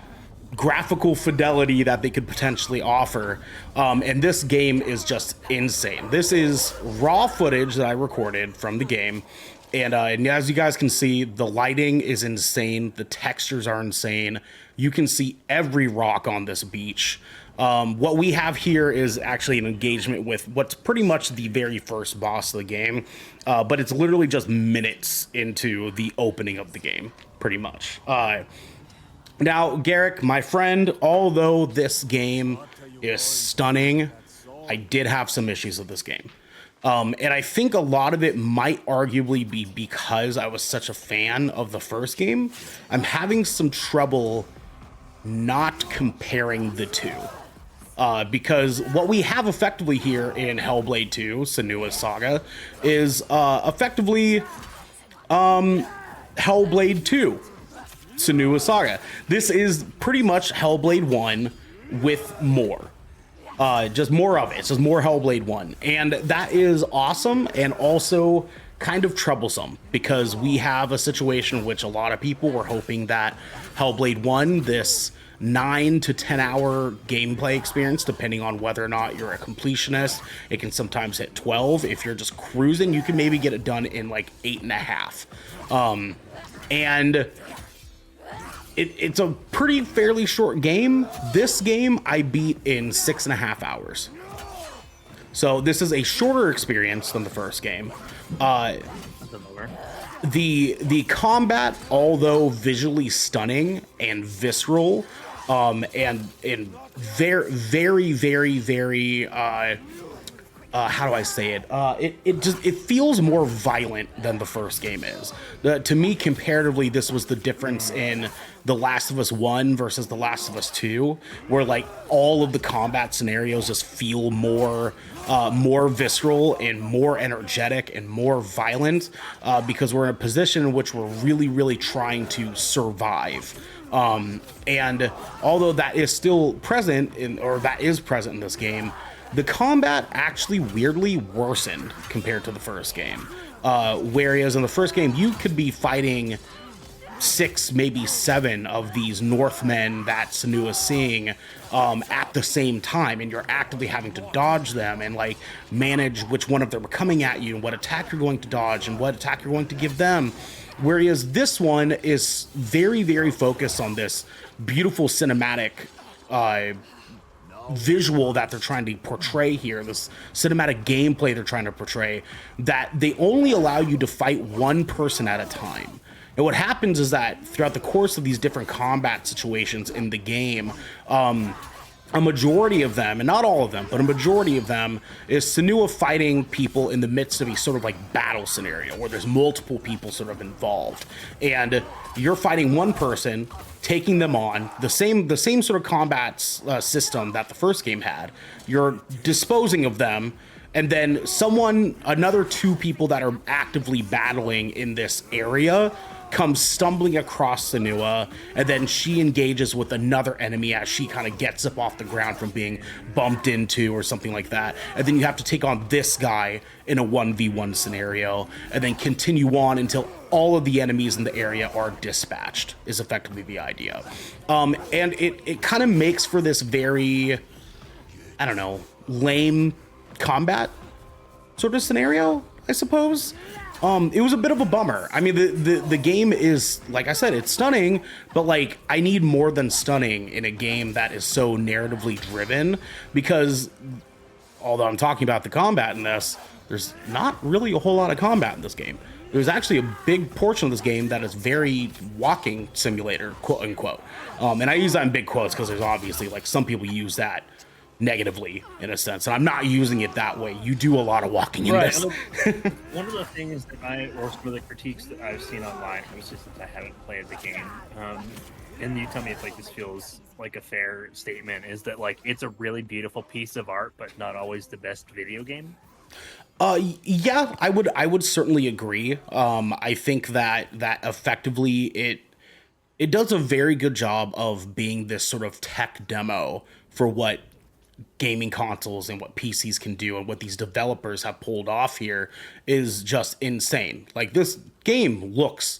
graphical fidelity that they could potentially offer. And this game is just insane. This is raw footage that I recorded from the game. And as you guys can see, the lighting is insane. The textures are insane. You can see every rock on this beach. What we have here is actually an engagement with what's pretty much the very first boss of the game, but it's literally just minutes into the opening of the game, pretty much. Now, Garrick, my friend, although this game is stunning, I did have some issues with this game. And I think a lot of it might arguably be because I was such a fan of the first game. I'm having some trouble not comparing the two. Because what we have effectively here in Hellblade 2, Senua's Saga, is effectively Hellblade 2, Senua's Saga. This is pretty much Hellblade 1 with more. Just more of it. It's just more Hellblade 1. And that is awesome and also kind of troublesome because we have a situation in which a lot of people were hoping that Hellblade 1, this 9 to 10 hour gameplay experience, depending on whether or not you're a completionist, it can sometimes hit 12. If you're just cruising, you can maybe get it done in like 8.5. And it's a pretty fairly short game. This game I beat in 6.5 hours. So this is a shorter experience than the first game. The combat, although visually stunning and visceral, and very, very, very, very, how do I say it? It feels more violent than the first game is. To me, comparatively, this was the difference in The Last of Us 1 versus The Last of Us 2, where like all of the combat scenarios just feel more visceral and more energetic and more violent, because we're in a position in which we're really, really trying to survive. And although that is still present that is present in this game, the combat actually weirdly worsened compared to the first game. Whereas in the first game, you could be fighting 6, maybe 7 of these Northmen that Senua is seeing at the same time, and you're actively having to dodge them and like manage which one of them are coming at you and what attack you're going to dodge and what attack you're going to give them. Whereas this one is very, very focused on this beautiful cinematic visual that they're trying to portray here, this cinematic gameplay they're trying to portray, that they only allow you to fight one person at a time. And what happens is that throughout the course of these different combat situations in the game, a majority of them, and not all of them, but a majority of them, is Senua fighting people in the midst of a sort of like battle scenario where there's multiple people sort of involved. And you're fighting one person, taking them on, the same sort of combat system that the first game had. You're disposing of them, and then another 2 people that are actively battling in this area comes stumbling across Senua, and then she engages with another enemy as she kind of gets up off the ground from being bumped into or something like that. And then you have to take on this guy in a 1v1 scenario, and then continue on until all of the enemies in the area are dispatched, is effectively the idea. And it kind of makes for this very, I don't know, lame combat sort of scenario, I suppose. It was a bit of a bummer. I mean, the game is, like I said, it's stunning, but like I need more than stunning in a game that is so narratively driven, because although I'm talking about the combat in this, there's not really a whole lot of combat in this game. There's actually a big portion of this game that is very walking simulator, quote unquote. And I use that in big quotes because there's obviously like some people use that negatively in a sense, and I'm not using it that way. You do a lot of walking in this. One of the things that or some of the critiques that I've seen online, obviously since I haven't played the game, and you tell me if like this feels like a fair statement, is that like it's a really beautiful piece of art, but not always the best video game. Yeah, I would certainly agree. I think that effectively it does a very good job of being this sort of tech demo for what gaming consoles and what PCs can do, and what these developers have pulled off here is just insane. Like, this game looks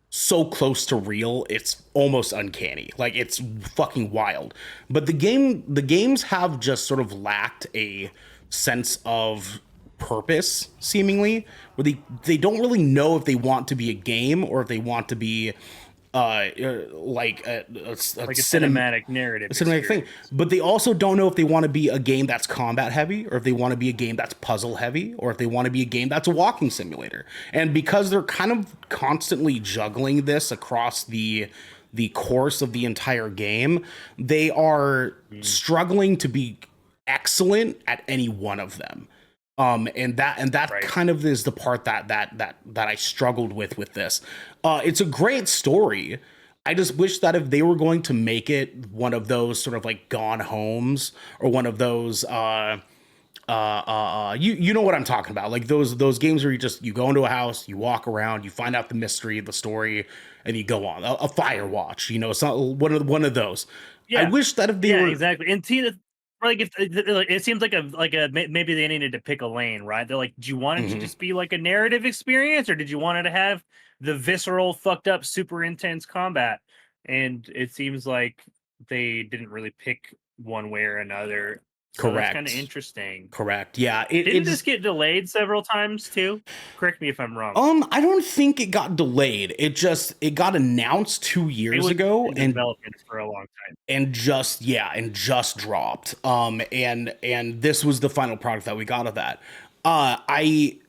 so close to real, it's almost uncanny. Like, it's fucking wild. But the games have just sort of lacked a sense of purpose, seemingly, where they don't really know if they want to be a game or if they want to be like a cinematic narrative, a cinematic thing. But they also don't know if they want to be a game that's combat heavy, or if they want to be a game that's puzzle heavy, or if they want to be a game that's a walking simulator. And because they're kind of constantly juggling this across the course of the entire game, they are struggling to be excellent at any one of them. And that right. Kind of is the part that I struggled with this. It's a great story. I just wish that if they were going to make it one of those sort of like Gone Homes, or one of those, you know what I'm talking about, like those games where you go into a house, you walk around, you find out the mystery of the story, and you go on. A Firewatch, you know, one of those. Yeah. I wish that if they were exactly. And like if it seems like maybe they needed to pick a lane, right? They're like, do you want it to Mhm. just be like a narrative experience, or did you want it to have the visceral, fucked up, super intense combat? And it seems like they didn't really pick one way or another. So that's kind of Correct. interesting. Correct. Yeah. Didn't this It's get delayed several times too? Correct me if I'm wrong. I don't think it got delayed. It got announced 2 years It was ago in and development for a long time. just dropped. And this was the final product that we got of that. I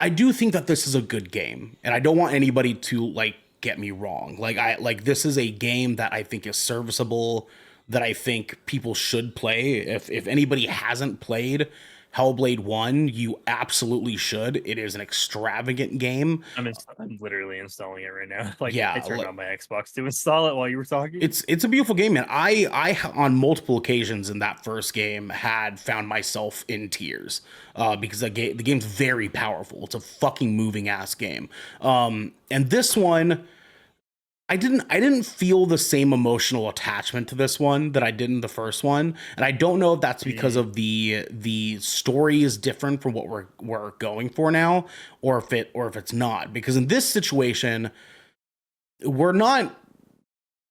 do think that this is a good game, and I don't want anybody to like get me wrong. Like this is a game that I think is serviceable, that I think people should play. If anybody hasn't played Hellblade 1, you absolutely should. It is an extravagant game. I'm literally installing it right now. Like Yeah, I turned on my Xbox to install it while you were talking. it's a beautiful game, man. I on multiple occasions in that first game had found myself in tears because the game's very powerful. It's a fucking moving ass game. And this one, I didn't feel the same emotional attachment to this one that I did in the first one, and I don't know if that's because of the story is different from what we're going for now, or if it's not. Because in this situation, we're not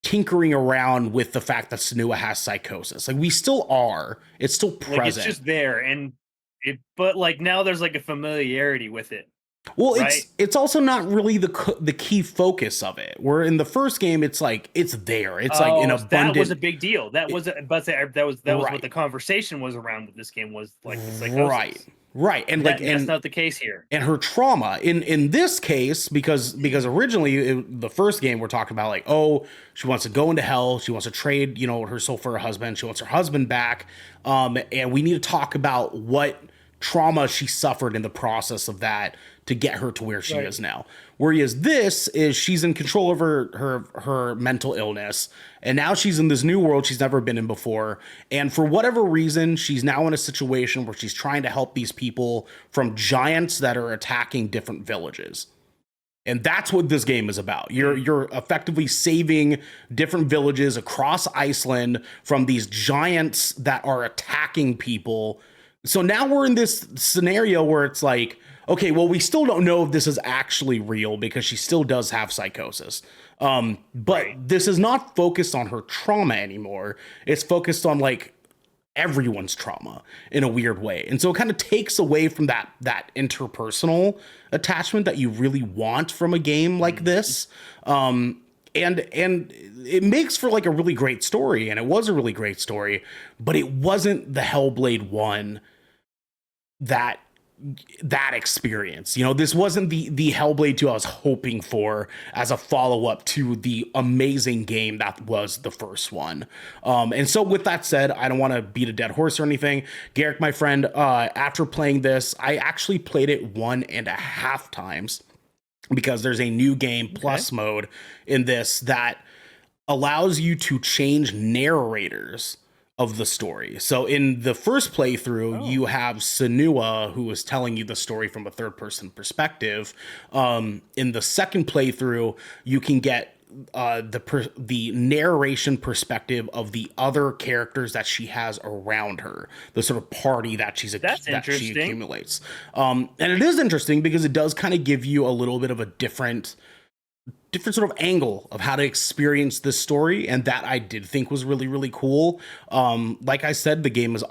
tinkering around with the fact that Senua has psychosis. Like we still are. It's still present. Like it's just there, and but like now there's like a familiarity with it. Well, right? it's also not really the key focus of it. Where in the first game, it's like it's there. It's like an abundant. That was a big deal. That was Right. what the conversation was around with this game, was like the psychosis. Right, and that's not the case here. And her trauma in this case, because originally the first game we're talking about, like, oh, she wants to go into hell, she wants to trade her soul for her husband, she wants her husband back, and we need to talk about what trauma she suffered in the process of that to get her to where she is now. Whereas this is she's in control of her mental illness, and now she's in this new world she's never been in before. And for whatever reason, she's now in a situation where she's trying to help these people from giants that are attacking different villages. And that's what this game is about. You're effectively saving different villages across Iceland from these giants that are attacking people. So now we're in this scenario where it's like, okay, well, we still don't know if this is actually real because she still does have psychosis. But this is not focused on her trauma anymore. It's focused on like everyone's trauma in a weird way. And so it kind of takes away from that interpersonal attachment that you really want from a game like this. And it makes for like a really great story, and it was a really great story, but it wasn't the Hellblade 1 that experience. This wasn't the Hellblade 2 I was hoping for as a follow-up to the amazing game that was the first one. And so with that said, I don't want to beat a dead horse or anything. Garrick, my friend, after playing this, I actually played it 1.5 times because there's a new game plus mode in this that allows you to change narrators of the story. So in the first playthrough, you have Senua, who is telling you the story from a third person perspective. In the second playthrough, you can get the narration perspective of the other characters that she has around her, the sort of party that she accumulates. And it is interesting because it does kind of give you a little bit of a different sort of angle of how to experience this story, and that I did think was really, really cool. Like I said, the game is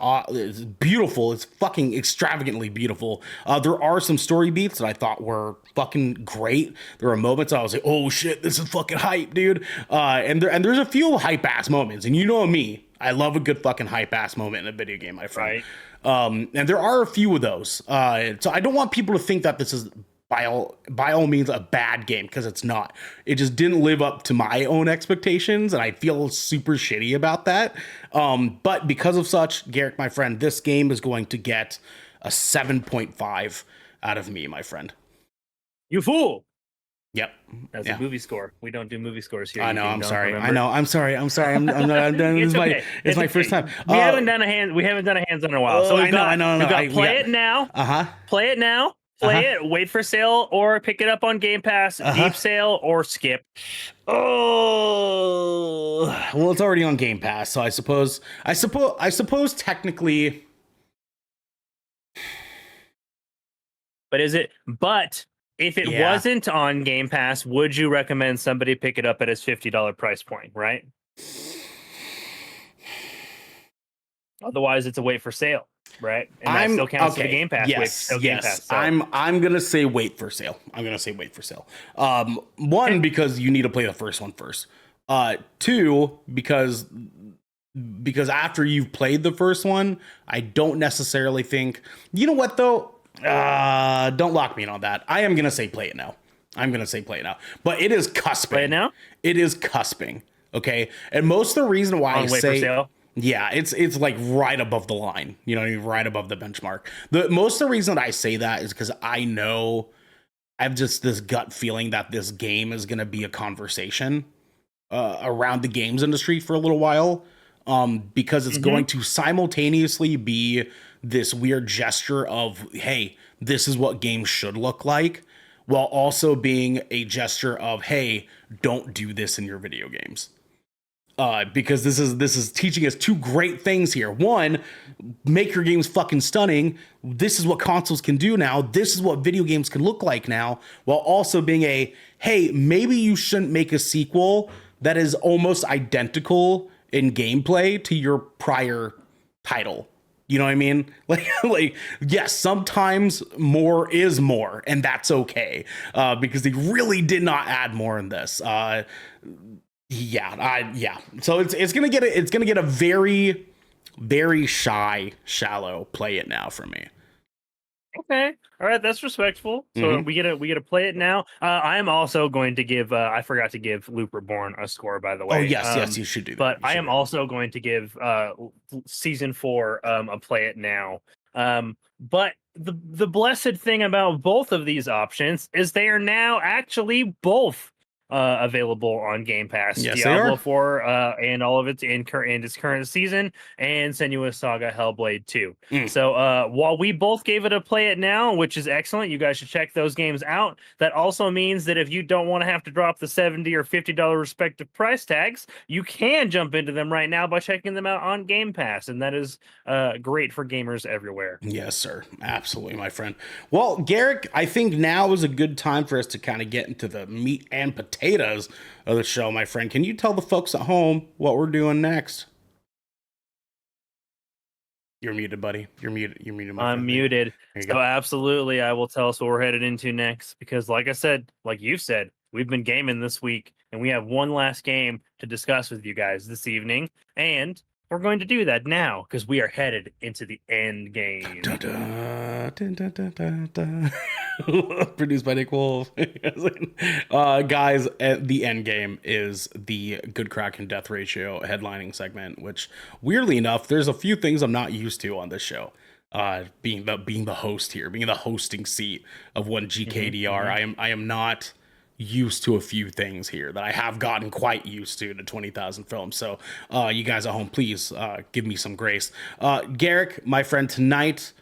beautiful. It's fucking extravagantly beautiful. There are some story beats that I thought were fucking great. There are moments I was like, oh shit, this is fucking hype, dude. And there's a few hype ass moments, and you know me, I love a good fucking hype ass moment in a video game, my friend. And there are a few of those. So I don't want people to think that this is by all means a bad game, because it's not. It just didn't live up to my own expectations, and I feel super shitty about that. But because of such, Garrick, my friend, this game is going to get a 7.5 out of me, my friend. You fool. Yep. That's a movie score. We don't do movie scores here. I know. I'm sorry. I'm sorry. I'm done. It's my first time. We haven't done a hands on in a while. So I know. We got play it now. Uh-huh. Play it now. Play it, wait for sale, or pick it up on Game Pass, deep sale, or skip. Oh, well, it's already on Game Pass, so I suppose technically. But if it Yeah. wasn't on Game Pass, would you recommend somebody pick it up at its $50 price point, right? Otherwise, it's a wait for sale, right? And that still counts for the Game Pass. Yes, Game Pass. So. I'm gonna say wait for sale. One, because you need to play the first one first. Two, because after you've played the first one, I don't necessarily think. You know what though? Don't lock me in on that. I am gonna say play it now. But it is cusping. Play it now. It is cusping. Okay, and most of the reason why I wait say. For sale? Yeah, it's like right above the line, right above the benchmark. Most of the reason that I say that is because I know I have just this gut feeling that this game is going to be a conversation around the games industry for a little while, because it's going to simultaneously be this weird gesture of, hey, this is what games should look like, while also being a gesture of, hey, don't do this in your video games. Because this is teaching us two great things here. One, make your games fucking stunning. This is what consoles can do now. This is what video games can look like now. While also being a, hey, maybe you shouldn't make a sequel that is almost identical in gameplay to your prior title. You know what I mean? Like yes, sometimes more is more, and that's okay. Because they really did not add more in this. Yeah. So it's gonna get a very, very shallow play it now from me. Okay, all right, that's respectful. So we get to play it now. I am also going to give. I forgot to give Loop Reborn a score, by the way. Oh yes, you should do that. But I am also going to give season 4 a play it now. But the blessed thing about both of these options is they are now actually both available on Game Pass. Yes, Diablo 4 and all of its its current season, and Senua Saga Hellblade 2. So while we both gave it a play it now, which is excellent, you guys should check those games out. That also means that if you don't want to have to drop the $70 or $50 respective price tags, you can jump into them right now by checking them out on Game Pass, and that is great for gamers everywhere. Yes, sir. Absolutely, my friend. Well, Garrick, I think now is a good time for us to kind of get into the meat and potatoes of the show, my friend. Can you tell the folks at home what we're doing next? You're muted, buddy. You're muted. I'm muted. So absolutely, I will tell us what we're headed into next, because like I said, like you said, we've been gaming this week, and we have one last game to discuss with you guys this evening, and we're going to do that now because we are headed into the end game. Produced by Nick Wolf. Guys, the end game is the Good Kraken Death Ratio headlining segment, which weirdly enough, there's a few things I'm not used to on this show. Being the host here, being the hosting seat of one GKDR. I am not used to a few things here that I have gotten quite used to 20,000 films. So you guys at home, please give me some grace. Garrick, my friend, tonight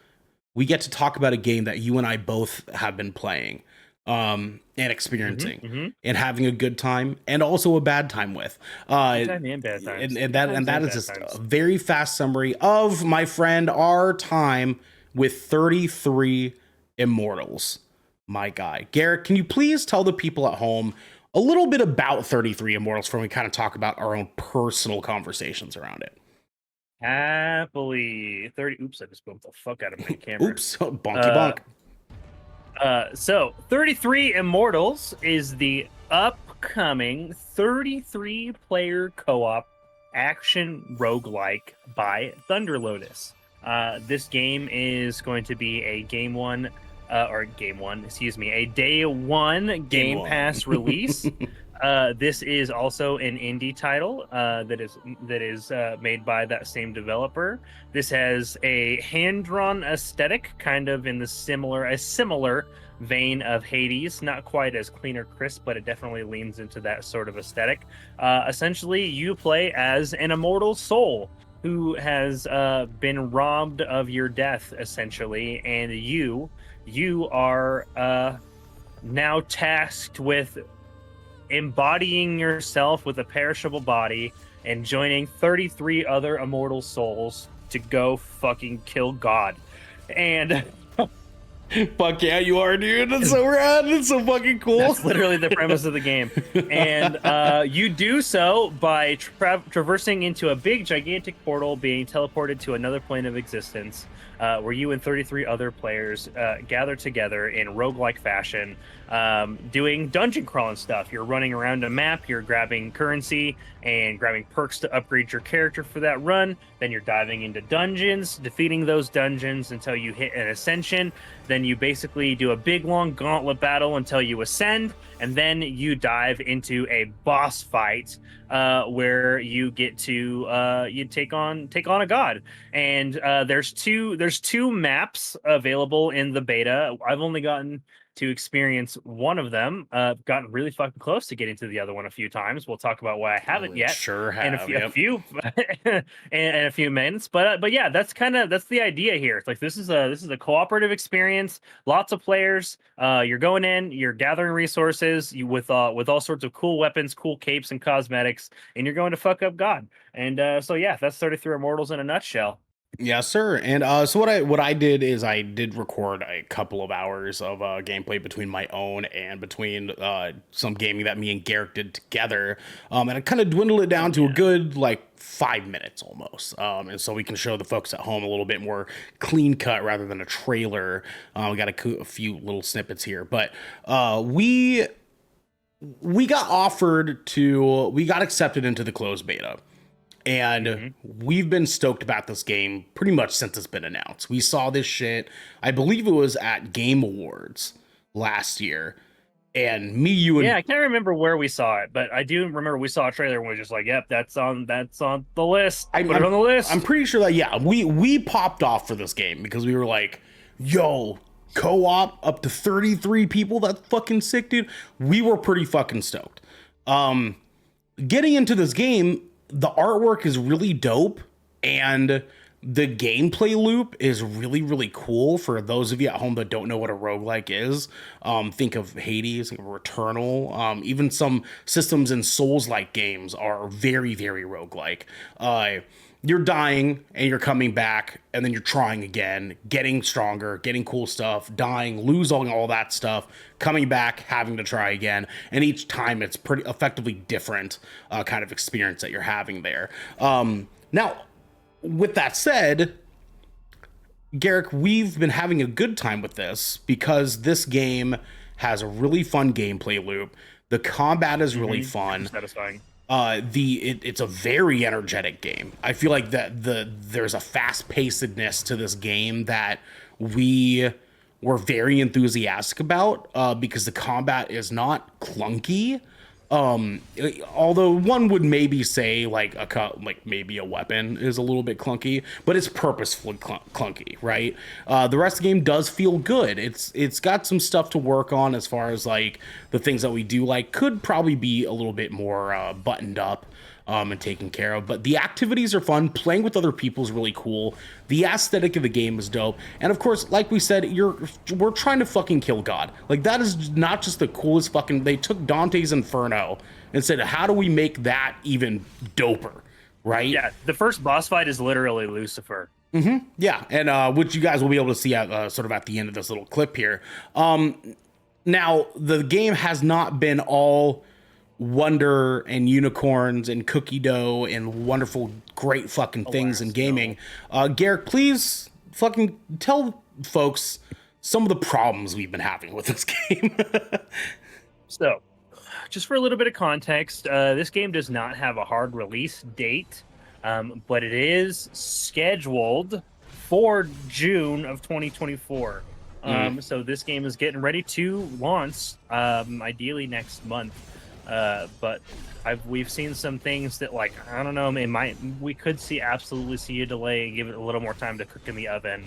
we get to talk about a game that you and I both have been playing and experiencing and having a good time and also a bad time with. Good time and bad times. And that is just a very fast summary of, my friend, our time with 33 Immortals. My guy. Garrick, can you please tell the people at home a little bit about 33 Immortals before we kind of talk about our own personal conversations around it? Happily. 30. Oops, I just bumped the fuck out of my camera. Oops, bonky bonk. So 33 Immortals is the upcoming 33 player co-op action roguelike by Thunder Lotus. This game is going to be a day one Game Pass release. This is also an indie title that is made by that same developer. This has a hand-drawn aesthetic, kind of in a similar vein of Hades. Not quite as clean or crisp, but it definitely leans into that sort of aesthetic. Essentially, you play as an immortal soul who has been robbed of your death, essentially, and you you are now tasked with embodying yourself with a perishable body and joining 33 other immortal souls to go fucking kill God. And Fuck yeah, you are, dude. That's so rad. That's so fucking cool. that's literally the premise of the game. And you do so by traversing into a big, gigantic portal, being teleported to another plane of existence, where you and 33 other players gather together in roguelike fashion, doing dungeon crawling stuff. You're running around a map, you're grabbing currency and grabbing perks to upgrade your character for that run. Then you're diving into dungeons, defeating those dungeons until you hit an ascension. Then you basically do a big long gauntlet battle until you ascend, and then you dive into a boss fight where you get to you take on a god. And there's two maps available in the beta. I've only gotten to experience one of them. Gotten really fucking close to getting to the other one a few times. We'll talk about why I haven't yet. Sure have. In a few in a few minutes. But yeah, that's the idea here. It's like this is a cooperative experience. Lots of players. You're going in. You're gathering resources. With all sorts of cool weapons, cool capes, and cosmetics, and you're going to fuck up God. And so yeah, that's 33 Immortals in a nutshell. Yes, sir. And so what I did is I did record a couple of hours of gameplay between my own and between some gaming that me and Garrick did together, and I kind of dwindled it down to a good like 5 minutes almost, and so we can show the folks at home a little bit more clean cut rather than a trailer. We got a few little snippets here, but we got accepted into the closed beta. And we've been stoked about this game pretty much since it's been announced. We saw this shit, I believe it was at Game Awards last year. And me, you, and yeah, I can't remember where we saw it, but I do remember we saw a trailer and we were just like, "Yep, that's on the list. Put it on the list." I'm pretty sure that we popped off for this game because we were like, "Yo, co-op up to 33 people. That's fucking sick, dude." We were pretty fucking stoked. Getting into this game, the artwork is really dope and the gameplay loop is really, really cool. For those of you at home that don't know what a roguelike is, think of Hades, think of Returnal. Even some systems in Souls-like games are very, very roguelike. You're dying and you're coming back and then you're trying again, getting stronger, getting cool stuff, dying, losing all that stuff, coming back, having to try again. And each time it's pretty effectively different kind of experience that you're having there. Now, with that said, Garrick, we've been having a good time with this because this game has a really fun gameplay loop. The combat is really fun. Satisfying. It's a very energetic game. I feel like there's a fast-pacedness to this game that we were very enthusiastic about because the combat is not clunky. Although one would maybe say like maybe a weapon is a little bit clunky, but it's purposefully clunky, right? The rest of the game does feel good. It's got some stuff to work on as far as like the things that we do like could probably be a little bit more buttoned up and taken care of. But the activities are fun. Playing with other people is really cool. The aesthetic of the game is dope. And of course, like we said, we're trying to fucking kill God. Like that is not just the coolest fucking. They took Dante's Inferno and said, how do we make that even doper? Right? Yeah, the first boss fight is literally Lucifer. Yeah, and which you guys will be able to see at, sort of at the end of this little clip here. Now, the game has not been all wonder and unicorns and cookie dough and wonderful, great fucking things in gaming. Garrick, please fucking tell folks some of the problems we've been having with this game. So, just for a little bit of context, this game does not have a hard release date, but it is scheduled for June of 2024. So this game is getting ready to launch, ideally next month. But we've seen some things that, like, I don't know, we could absolutely see a delay and give it a little more time to cook in the oven.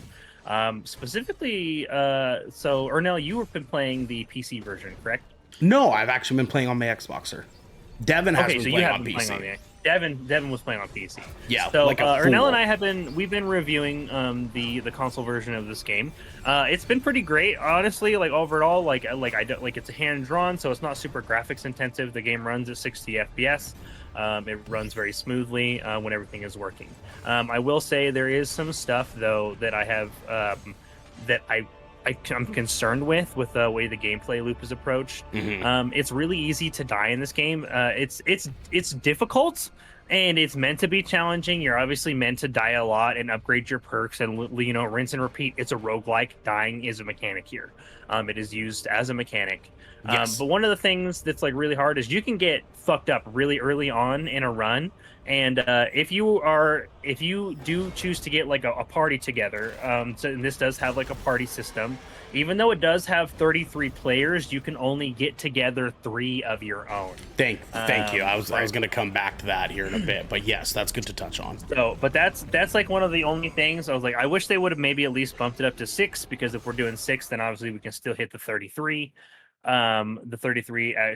Specifically, so Ernell, you have been playing the PC version, correct? No, I've actually been playing on my Xboxer. Devin has Okay, been so you playing have on been playing on PC. the Devin was playing on PC. Yeah, So like a Ernell and fool. I we've been reviewing the console version of this game. It's been pretty great, honestly. Like overall, I don't like it's a hand drawn, so it's not super graphics intensive. The game runs at 60 FPS. It runs very smoothly when everything is working. I will say there is some stuff though that I have that I'm concerned with the way the gameplay loop is approached. It's really easy to die in this game. It's difficult and it's meant to be challenging. You're obviously meant to die a lot and upgrade your perks and rinse and repeat. It's a roguelike. Dying is a mechanic here. It is used as a mechanic. Yes. But one of the things that's like really hard is you can get fucked up really early on in a run. And if you do choose to get like a party together, so and this does have like a party system. Even though it does have 33 players, you can only get together 3 of your own. Thank you. I was Right. going to come back to that here in a bit, but yes, that's good to touch on. So, but that's like one of the only things I was like, I wish they would have maybe at least bumped it up to 6, because if we're doing 6, then obviously we can still hit the 33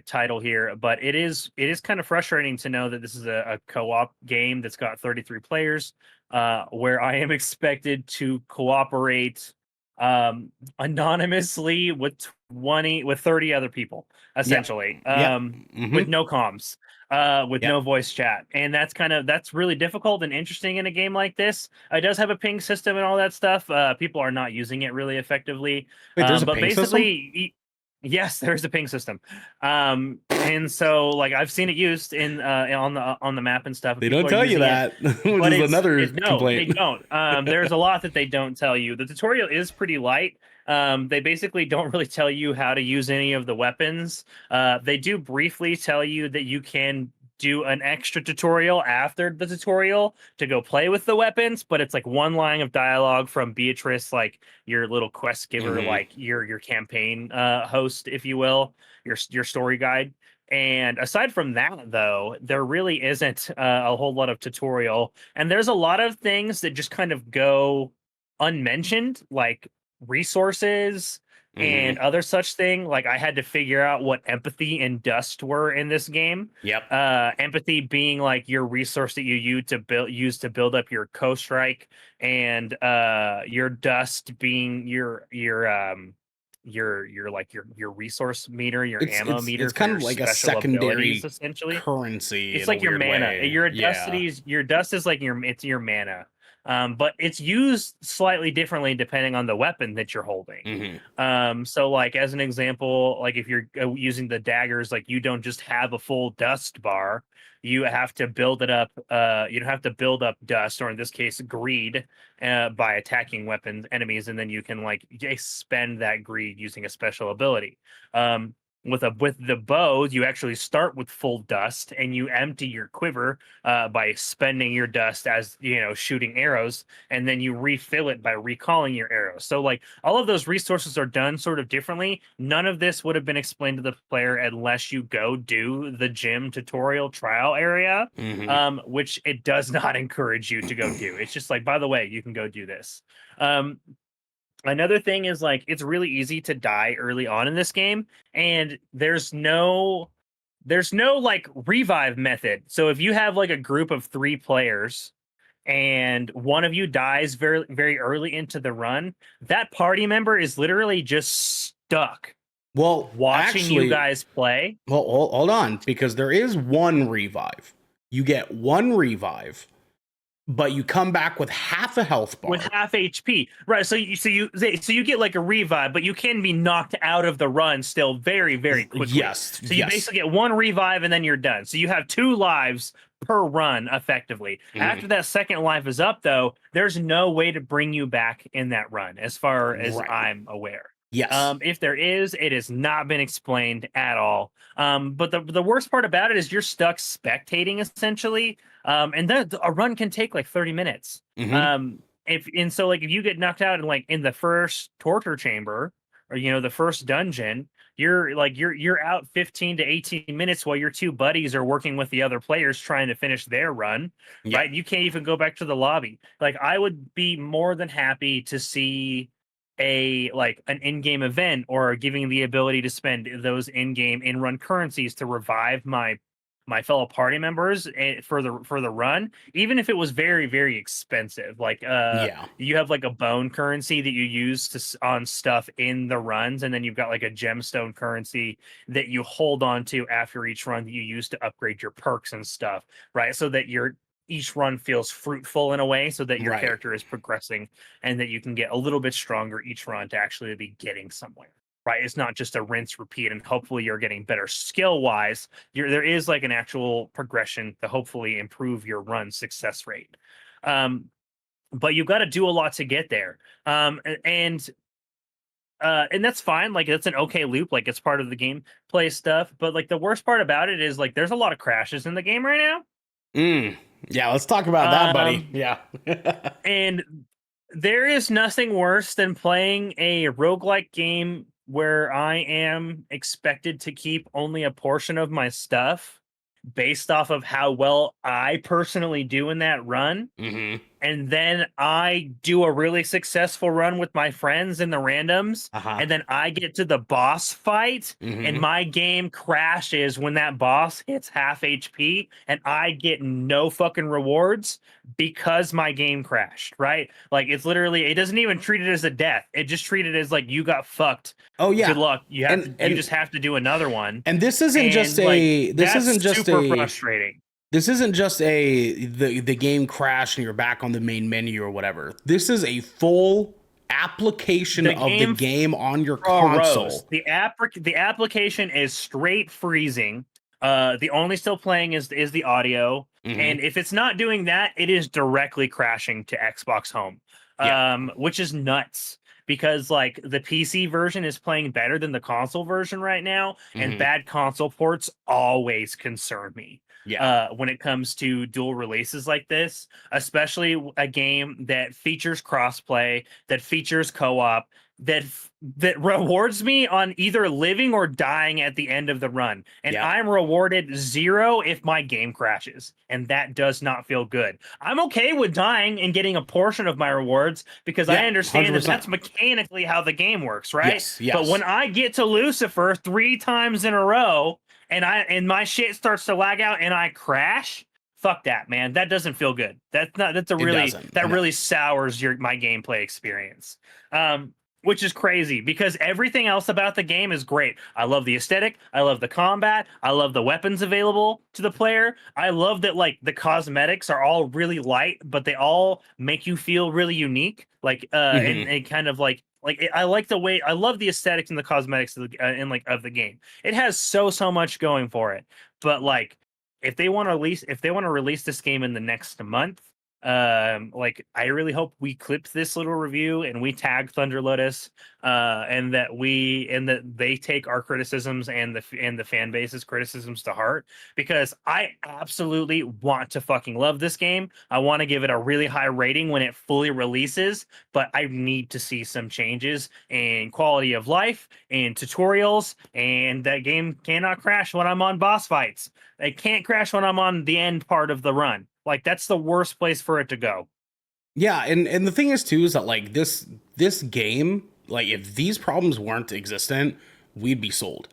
title here. But it is kind of frustrating to know that this is a co-op game that's got 33 players, where I am expected to cooperate anonymously with 30 other people, Yep. essentially, Yep. with no comms, with Yep. no voice chat. And that's really difficult and interesting in a game like this. It does have a ping system and all that stuff. People are not using it really effectively. Wait, there's a But ping system? basically, yes, there's a ping system. And so like I've seen it used in on the map and stuff. They People don't are tell you using it, that, which but is another no, they complaint. don't. There's a lot that they don't tell you. The tutorial is pretty light. They basically don't really tell you how to use any of the weapons. They do briefly tell you that you can do an extra tutorial after the tutorial to go play with the weapons, but it's like one line of dialogue from Beatrice, like your little quest giver, hmm like your campaign host, if you will, your story guide. And aside from that, though, there really isn't a whole lot of tutorial. And there's a lot of things that just kind of go unmentioned, like resources hmm and other such thing. Like I had to figure out what empathy and dust were in this game. Yep. Empathy being like your resource that you use to build up your co-strike, and your dust being your resource meter, your ammo meter It's for kind your of like a special abilities, secondary essentially. currency It's in a like your weird mana. way. Yeah. Your dust is like your mana. But it's used slightly differently depending on the weapon that you're holding. hmm So like as an example, like if you're using the daggers, like you don't just have a full dust bar. You have to build it up. You have to build up dust, or in this case, greed, by attacking weapons enemies, and then you can like spend that greed using a special ability. Um, with the bow, you actually start with full dust, and you empty your quiver by spending your dust as shooting arrows, and then you refill it by recalling your arrows. So like all of those resources are done sort of differently. None of this would have been explained to the player unless you go do the gym tutorial trial area, hmm which it does not encourage you to go do. It's just like, by the way, you can go do this. um, Another thing is like it's really easy to die early on in this game, and there's no like revive method. So if you have like a group of 3 players and one of you dies very very early into the run, that party member is literally just stuck Well, watching you actually, guys play hold on, because there is one revive. You get one revive, but you come back with half a health with bar. half HP. Right. So you get like a revive, but you can be knocked out of the run still very, very quickly. Yes, So you yes. basically get one revive and then you're done. So you have 2 lives per run effectively. Mhm. After that second life is up, though, there's no way to bring you back in that run, as far as Right. I'm aware. Yes. If there is, it has not been explained at all. But the worst part about it is you're stuck spectating essentially. And then a run can take like 30 minutes. hmm Um, so like if you get knocked out in the first torture chamber, or the first dungeon, you're out 15 to 18 minutes while your 2 buddies are working with the other players trying to finish their run, Yeah. right? You can't even go back to the lobby. Like I would be more than happy to see an in-game event, or giving the ability to spend those in-game in-run currencies to revive my my fellow party members for the run, even if it was very, very expensive. Like Yeah. you have like a bone currency that you use on stuff in the runs, and then you've got like a gemstone currency that you hold on to after each run that you use to upgrade your perks and stuff, right? So that your each run feels fruitful in a way, so that your Right. character is progressing and that you can get a little bit stronger each run to actually be getting somewhere. Right, it's not just a rinse repeat, and hopefully you're getting better skill wise. There is like an actual progression to hopefully improve your run success rate. Um, but you've got to do a lot to get there. And that's fine. Like that's an okay loop. Like it's part of the gameplay stuff. But like the worst part about it is like there's a lot of crashes in the game right now. Yeah, let's talk about that, buddy. Um, Yeah. and there is nothing worse than playing a roguelike game where I am expected to keep only a portion of my stuff based off of how well I personally do in that run. hmm And then I do a really successful run with my friends in the randoms, Uh-huh. and then I get to the boss fight, and hmm my game crashes when that boss hits half HP, and I get no fucking rewards because my game crashed, right? Like it's literally, it doesn't even treat it as a death. It just treated it as like you got fucked. Oh Good yeah. luck. And You just have to do another one. and this isn't just And like a this that's isn't just super a frustrating. this isn't just the game crash and you're back on the main menu or whatever. This is a full application The of the game game on your Rose. console. The application is straight freezing. The only still playing is the audio, hmm and if it's not doing that, it is directly crashing to Xbox Home, Yeah. which is nuts because like the PC version is playing better than the console version right now, and hmm bad console ports always concern me. Yeah. When it comes to dual releases like this, especially a game that features crossplay, that features co-op, that rewards me on either living or dying at the end of the run. And Yeah. I'm rewarded 0 if my game crashes. And that does not feel good. I'm okay with dying and getting a portion of my rewards because I Yeah. understand that 100%. that's mechanically how the game works, right? Yes. But when Yes. I get to Lucifer 3 times in a row and my shit starts to lag out and I crash, fuck that, man. That doesn't feel good. That's a It really doesn't. that No. really sours my gameplay experience. Which is crazy because everything else about the game is great. I love the aesthetic. I love the combat. I love the weapons available to the player. I love that like the cosmetics are all really light, but they all make you feel really unique. Like hmm and kind of I like the way I love the aesthetics and the cosmetics of of the game. It has so much going for it. But like if they want to release this game in the next month, like I really hope we clip this little review and we tag Thunder Lotus, and that they take our criticisms and the fan base's criticisms to heart, because I absolutely want to fucking love this game. I want to give it a really high rating when it fully releases, but I need to see some changes in quality of life and tutorials, and that game cannot crash when I'm on boss fights. It can't crash when I'm on the end part of the run. Like that's the worst place for it to go. Yeah, and the thing is too is that like this game, like if these problems weren't existent, we'd be sold.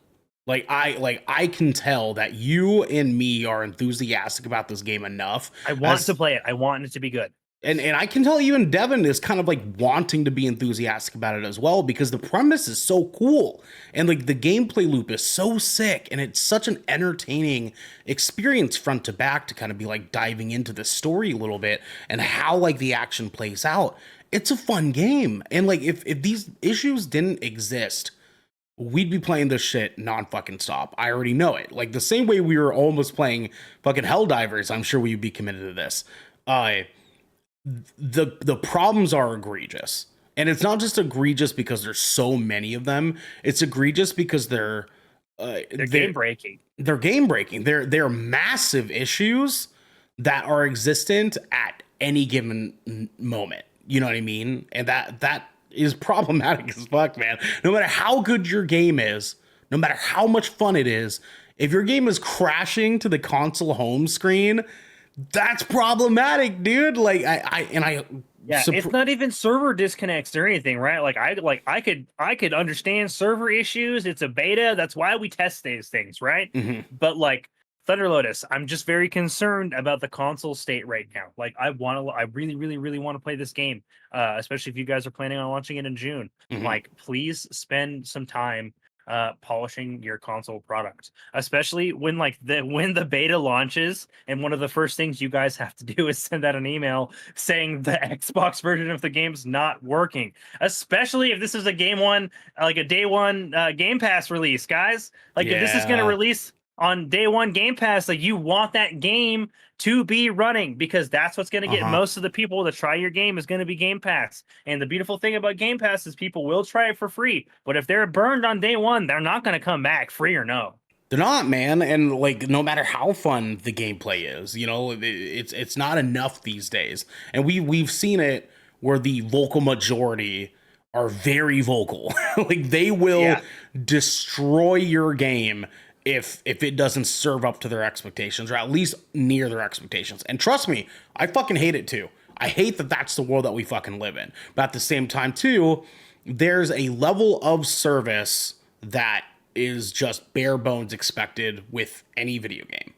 I can tell that you and me are enthusiastic about this game enough I want to as play it. I want it to be good. and I can tell even Devin is kind of like wanting to be enthusiastic about it as well because the premise is so cool and like the gameplay loop is so sick and it's such an entertaining experience front to back to kind of be like diving into the story a little bit and how like the action plays out. It's a fun game. And like if these issues didn't exist, we'd be playing this shit non-fucking stop. I already know it. Like the same way we were almost playing fucking Helldivers, I'm sure we'd be committed to this. The problems are egregious, and it's not just egregious because there's so many of them. It's egregious because They're game breaking. they're game breaking. They're massive issues that are existent at any given moment. You know what I mean? And that is problematic as fuck, man. No matter how good your game is, no matter how much fun it is, if your game is crashing to the console home screen, that's problematic, dude. Like Yeah, it's not even server disconnects or anything, right? I could understand server issues. It's a beta. That's why we test these things, right? Mhm. But like Thunder Lotus, I'm just very concerned about the console state right now. Like, I really, really, really want to play this game, especially if you guys are planning on launching it in June. Mhm. Like, please spend some time polishing your console product, especially when the beta launches, and one of the first things you guys have to do is send out an email saying the Xbox version of the game's not working. Especially if this is a a day one Game Pass release, guys. Like, if this is going to Yeah. release on day one Game Pass, like, you want that game to be running, because that's what's going to get Uh-huh. most of the people to try your game is going to be Game Pass. And the beautiful thing about Game Pass is people will try it for free, but if they're burned on day one, they're not going to come back, free or no. They're not, man, and like no matter how fun the gameplay is, it's not enough these days. And we've seen it where the vocal majority are very vocal. Like they will Yeah. destroy your game if it doesn't serve up to their expectations or at least near their expectations. And trust me, I fucking hate it too. I hate that that's the world that we fucking live in. But at the same time too, there's a level of service that is just bare bones expected with any video game.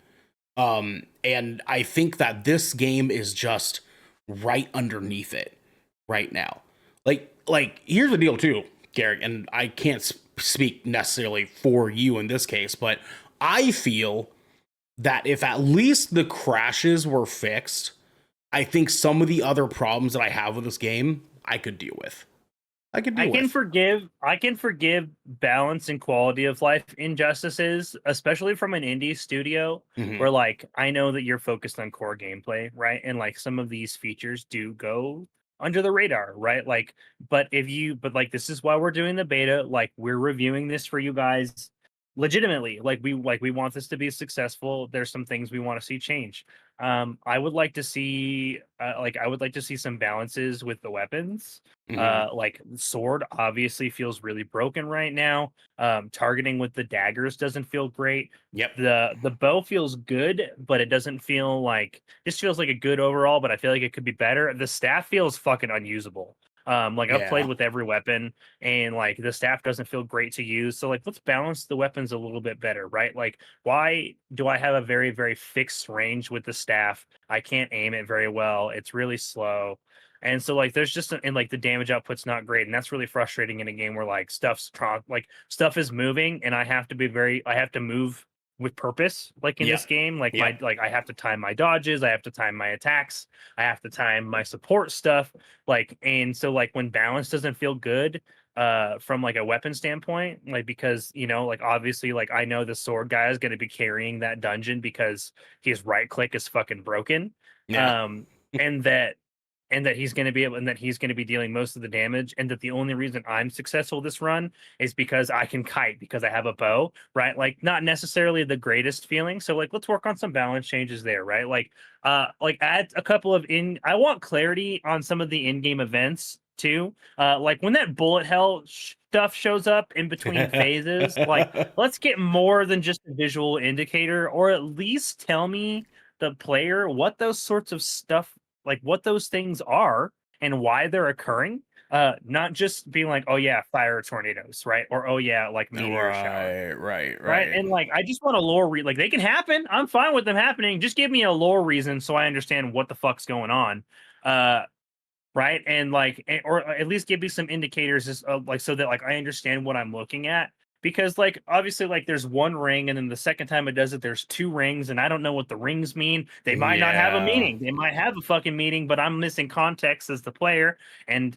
And I think that this game is just right underneath it right now. Like here's the deal too, Garrick, and I can't speak necessarily for you in this case, but I feel that if at least the crashes were fixed, I think some of the other problems that I have with this game I could deal with. I could deal with. I can forgive balance and quality of life injustices, especially from an indie studio Hmm. where, like, I know that you're focused on core gameplay, right? And like some of these features do go under the radar, right? Like, but like, this is why we're doing the beta. Like, we're reviewing this for you guys legitimately. Like, we want this to be successful. There's some things we want to see change. I would like to see I would like to see some balances with the weapons. Hmm. Like, sword obviously feels really broken right now. Targeting with the daggers doesn't feel great. Yep. The bow feels good, but it doesn't feel like this feels like a good overall, but I feel like it could be better. The staff feels fucking unusable. Like, I've played Yeah. with every weapon, and like the staff doesn't feel great to use. So like, let's balance the weapons a little bit better, right? Like, why do I have a very, very fixed range with the staff? I can't aim it very well. It's really slow. And so like, there's just and like the damage output's not great, and that's really frustrating in a game where like stuff is moving, and I have to move with purpose. Like in Yep. this game, Yep. I have to time my dodges, I have to time my attacks, I have to time my support stuff. Like, and so like, when balance doesn't feel good from like a weapon standpoint, like, because like, obviously, like, I know the sword guy is going to be carrying that dungeon because his right click is fucking broken. Yeah. um and that he's going to be able and that he's going to be dealing most of the damage, and that the only reason I'm successful this run is because I can kite, because I have a bow, right? Like, not necessarily the greatest feeling. So like, let's work on some balance changes there, right? Like, add a couple of in I want clarity on some of the in-game events too. Like, when that bullet hell stuff shows up in between phases, like, let's get more than just a visual indicator, or at least tell me, the player, what those sorts of stuff, like, what those things are and why they're occurring. Not just being like, oh yeah, fire tornadoes, right? Or, oh yeah, like, meteor shower, Right, right, right? right. And like, I just want a like, they can happen. I'm fine with them happening. Just give me a lore reason so I understand what the fuck's going on. Uh, right? And like, or at least give me some indicators, like, so that like I understand what I'm looking at. Because like, obviously, like, there's one ring, and then the second time it does it, there's two rings, and I don't know what the rings mean. They might not have a Yeah. meaning. They might have a fucking meaning, but I'm missing context as the player. And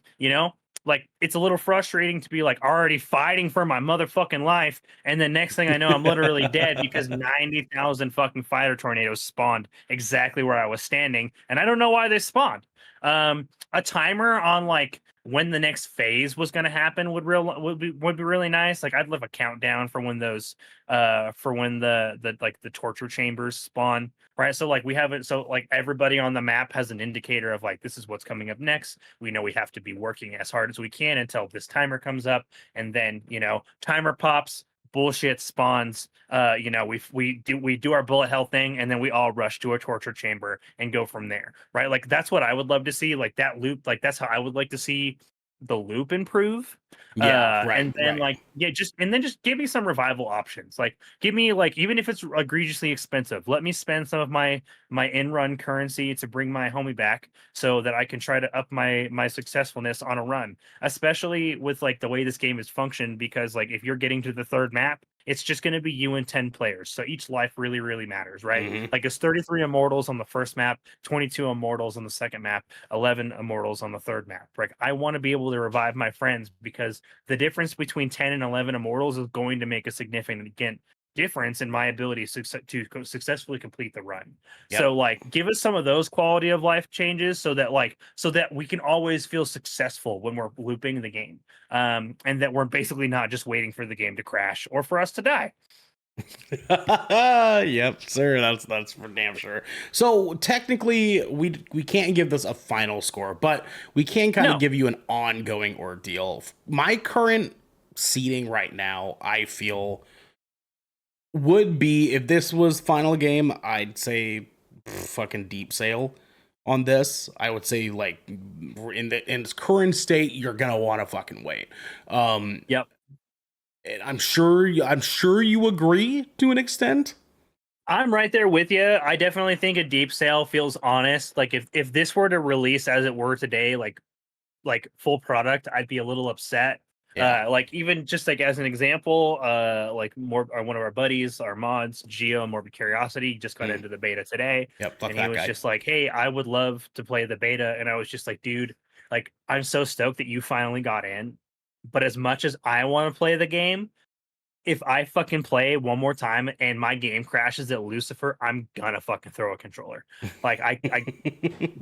like, it's a little frustrating to be like already fighting for my motherfucking life, and then next thing I know, I'm literally dead because 90,000 fucking fighter tornadoes spawned exactly where I was standing, and I don't know why they spawned. A timer on like when the next phase was going to happen would be really nice. Like, I'd love a countdown for when those for when the torture chambers spawn, right? So like, we have it, so like, everybody on the map has an indicator of like, this is what's coming up next. We know we have to be working as hard as we can until this timer comes up, and then timer pops, bullshit spawns. We do our bullet hell thing, and then we all rush to a torture chamber and go from there, right? Like, that's what I would love to see. Like, that loop, like, that's how I would like to see the loop improve. Yeah, right, And then right. like just give me some revival options. Like give me like even if it's egregiously expensive, let me spend some of my in run currency to bring my homie back so that I can try to up my successfulness on a run. Especially with like the way this game is functioned, because like if you're getting to the third map, it's just going to be you and 10 players. So each life really, really matters, right? Hmm. Like it's 33 immortals on the first map, 22 immortals on the second map, 11 immortals on the third map. Like I want to be able to revive my friends, because the difference between 10 and 11 immortals is going to make a significant difference in my ability to successfully complete the run. Yep. So like give us some of those quality of life changes so that we can always feel successful when we're looping the game. And that we're basically not just waiting for the game to crash or for us to die. Yep, sir. That's for damn sure. So technically, we can't give this a final score, but we can kind of No, give you an ongoing ordeal. My current seating right now, I feel, would be, if this was final game, I'd say fucking deep sail on this. I would say like in its current state, you're gonna want to fucking wait. yep. And I'm sure you agree to an extent. I'm right there with you. I definitely think a deep sale feels honest. Like if this were to release as it were today, like full product, I'd be a little upset. Yeah. Like even just like as an example, like more one of our buddies, our mods, Geo Morbid Curiosity, just got Mm. into the beta today, Yep. Fuck and he that was guy. just like, "Hey, I would love to play the beta," and I was just like, "Dude, like I'm so stoked that you finally got in, but as much as I want to play the game, if I fucking play one more time and my game crashes at Lucifer, I'm gonna fucking throw a controller." Like I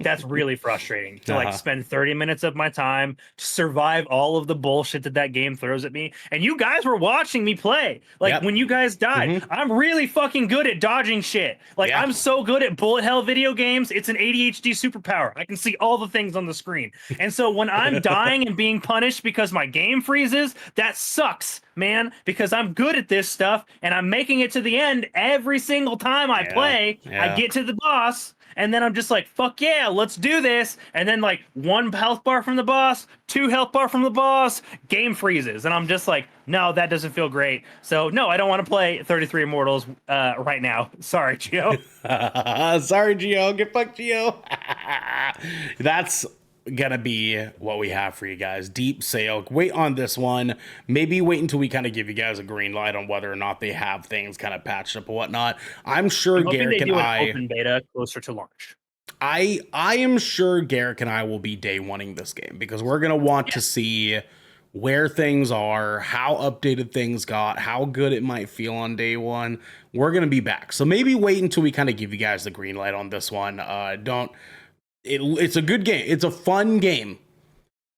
that's really frustrating to like Uh-huh. spend 30 minutes of my time to survive all of the bullshit that game throws at me. And you guys were watching me play. Like Yep. when you guys died, Hmm. I'm really fucking good at dodging shit. Like Yeah. I'm so good at bullet hell video games. It's an ADHD superpower. I can see all the things on the screen. And so when I'm dying and being punished because my game freezes, that sucks, man, because I'm good at this stuff and I'm making it to the end every single time I Yeah. play. I Yeah. get to the boss and then I'm just like, fuck yeah, let's do this. And then like one health bar from the boss, two health bar from the boss, game freezes. And I'm just like, no, that doesn't feel great. So no, I don't want to play 33 Immortals right now. Sorry, Gio. Sorry, Geo. Get fucked, Geo. That's gonna be what we have for you guys. Deep sail. Wait on this one. Maybe wait until we kind of give you guys a green light on whether or not they have things kind of patched up or whatnot. I'm sure I'm hoping they Garrick and do an I, open beta closer to launch. I am sure Garrick and I will be day oneing this game because we're gonna want to Yes. see where things are, how updated things got, how good it might feel on day one. We're gonna be back. So maybe wait until we kind of give you guys the green light on this one. Don't it's a good game. It's a fun game.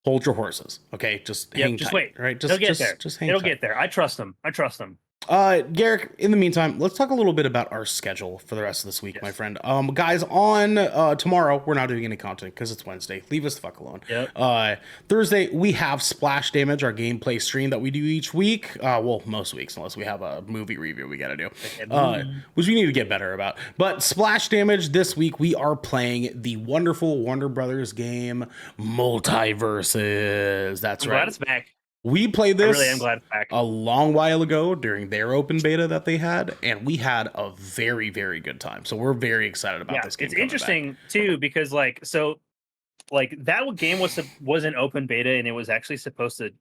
Hold your horses. Okay, just Yep. hang Just tight. wait. Right, It'll get there. just hang It'll tight. get there. I trust them. I trust them. Garrick, in the meantime, let's talk a little bit about our schedule for the rest of this week, my Yes. friend. Guys, on tomorrow, we're not doing any content because it's Wednesday. Leave us the fuck alone. Yep. Thursday, we have Splash Damage, our gameplay stream that we do each week. Well, most weeks, unless we have a movie review we got to do, which we need to get better about. But Splash Damage, this week, we are playing the wonderful Warner Brothers game, Multiverses. That's I'm right. glad it's back. We played I really am this glad it's back. a long while ago during their open beta that they had, and we had a very, very good time. So we're very excited about Yeah, this game. it's Coming back. interesting too because that game was an open beta and it was actually supposed to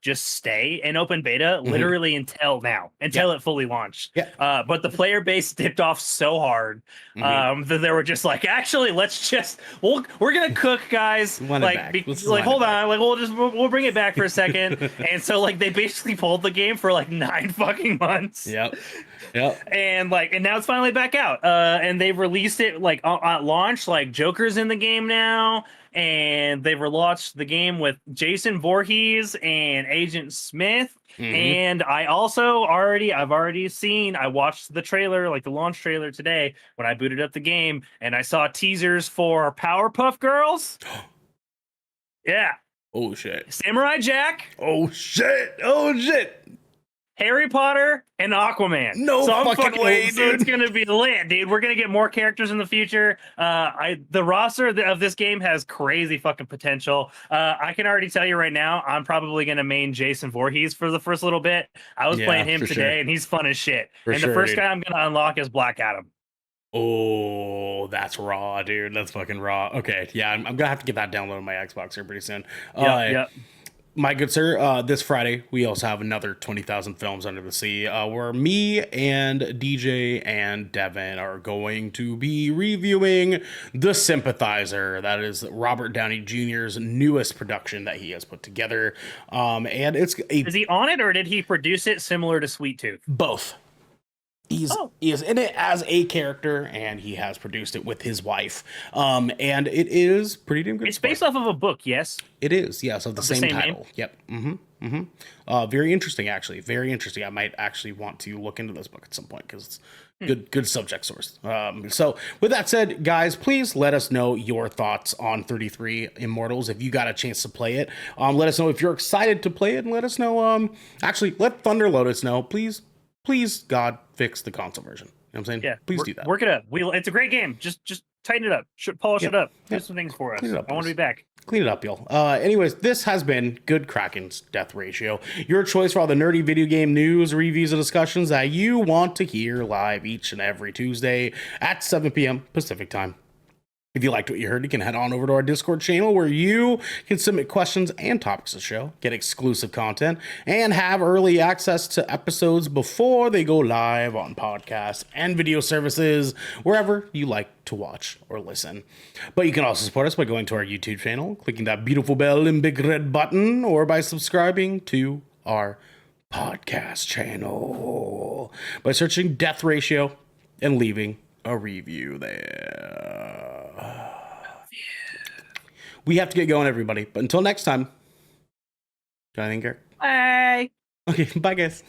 just stay in open beta literally until Yeah. it fully launched. Yeah. But the player base dipped off so hard that they were just like, actually, we're gonna cook, guys. Wind it back. Let's wind Hold it back. on, like we'll bring it back for a second. And so like they basically pulled the game for like 9 fucking months. Yep. Yep. And now it's finally back out. And they've released it like at launch. Like Joker's in the game now, and they've relaunched the game with Jason Voorhees and Agent Smith. And I've already seen. I watched the trailer, like the launch trailer today when I booted up the game, and I saw teasers for Powerpuff Girls. Yeah, Oh shit. Samurai Jack, Oh shit. Oh shit. Harry Potter and Aquaman. No fucking way, So it's dude. gonna be lit, dude. We're gonna get more characters in the future. The roster of this game has crazy fucking potential. I can already tell you right now, I'm probably gonna main Jason Voorhees for the first little bit. I was playing him today, and he's fun as shit. For and sure, the first dude. guy I'm gonna unlock is Black Adam. Oh, that's raw, dude. That's fucking raw. Okay, yeah, I'm gonna have to get that downloaded on my Xbox here pretty soon. Yeah. My good sir, this Friday, we also have another 20,000 Films Under the Sea, where me and DJ and Devin are going to be reviewing The Sympathizer. That is Robert Downey Jr.'s newest production that he has put together. And it's Is he on it, or did he produce it similar to Sweet Tooth? both. He is in it as a character, and he has produced it with his wife. And it is pretty damn good. It's based off of a book, yes? It is, yes, of the same title. Name? Yep. Very interesting, actually. Very interesting. I might actually want to look into this book at some point because it's good subject source. So with that said, guys, please let us know your thoughts on 33 Immortals if you got a chance to play it. Let us know if you're excited to play it, and let us know. Actually, let Thunderload us know, please. Please, God, fix the console version. You know what I'm saying? Yeah. Please do that. Work it up. It's a great game. Just tighten it up. Polish it up. Do some things for us. Clean it up, I want to be back. Clean it up, y'all. Anyways, this has been Good Kraken's Death Ratio, your choice for all the nerdy video game news, reviews, and discussions that you want to hear live each and every Tuesday at 7 p.m. Pacific time. If you liked what you heard, you can head on over to our Discord channel where you can submit questions and topics of the show, get exclusive content, and have early access to episodes before they go live on podcasts and video services, wherever you like to watch or listen. But you can also support us by going to our YouTube channel, clicking that beautiful bell and big red button, or by subscribing to our podcast channel by searching Death Ratio and leaving a review there. We have to get going, everybody. But until next time, got anything, Garrick? Bye. Okay, bye, guys.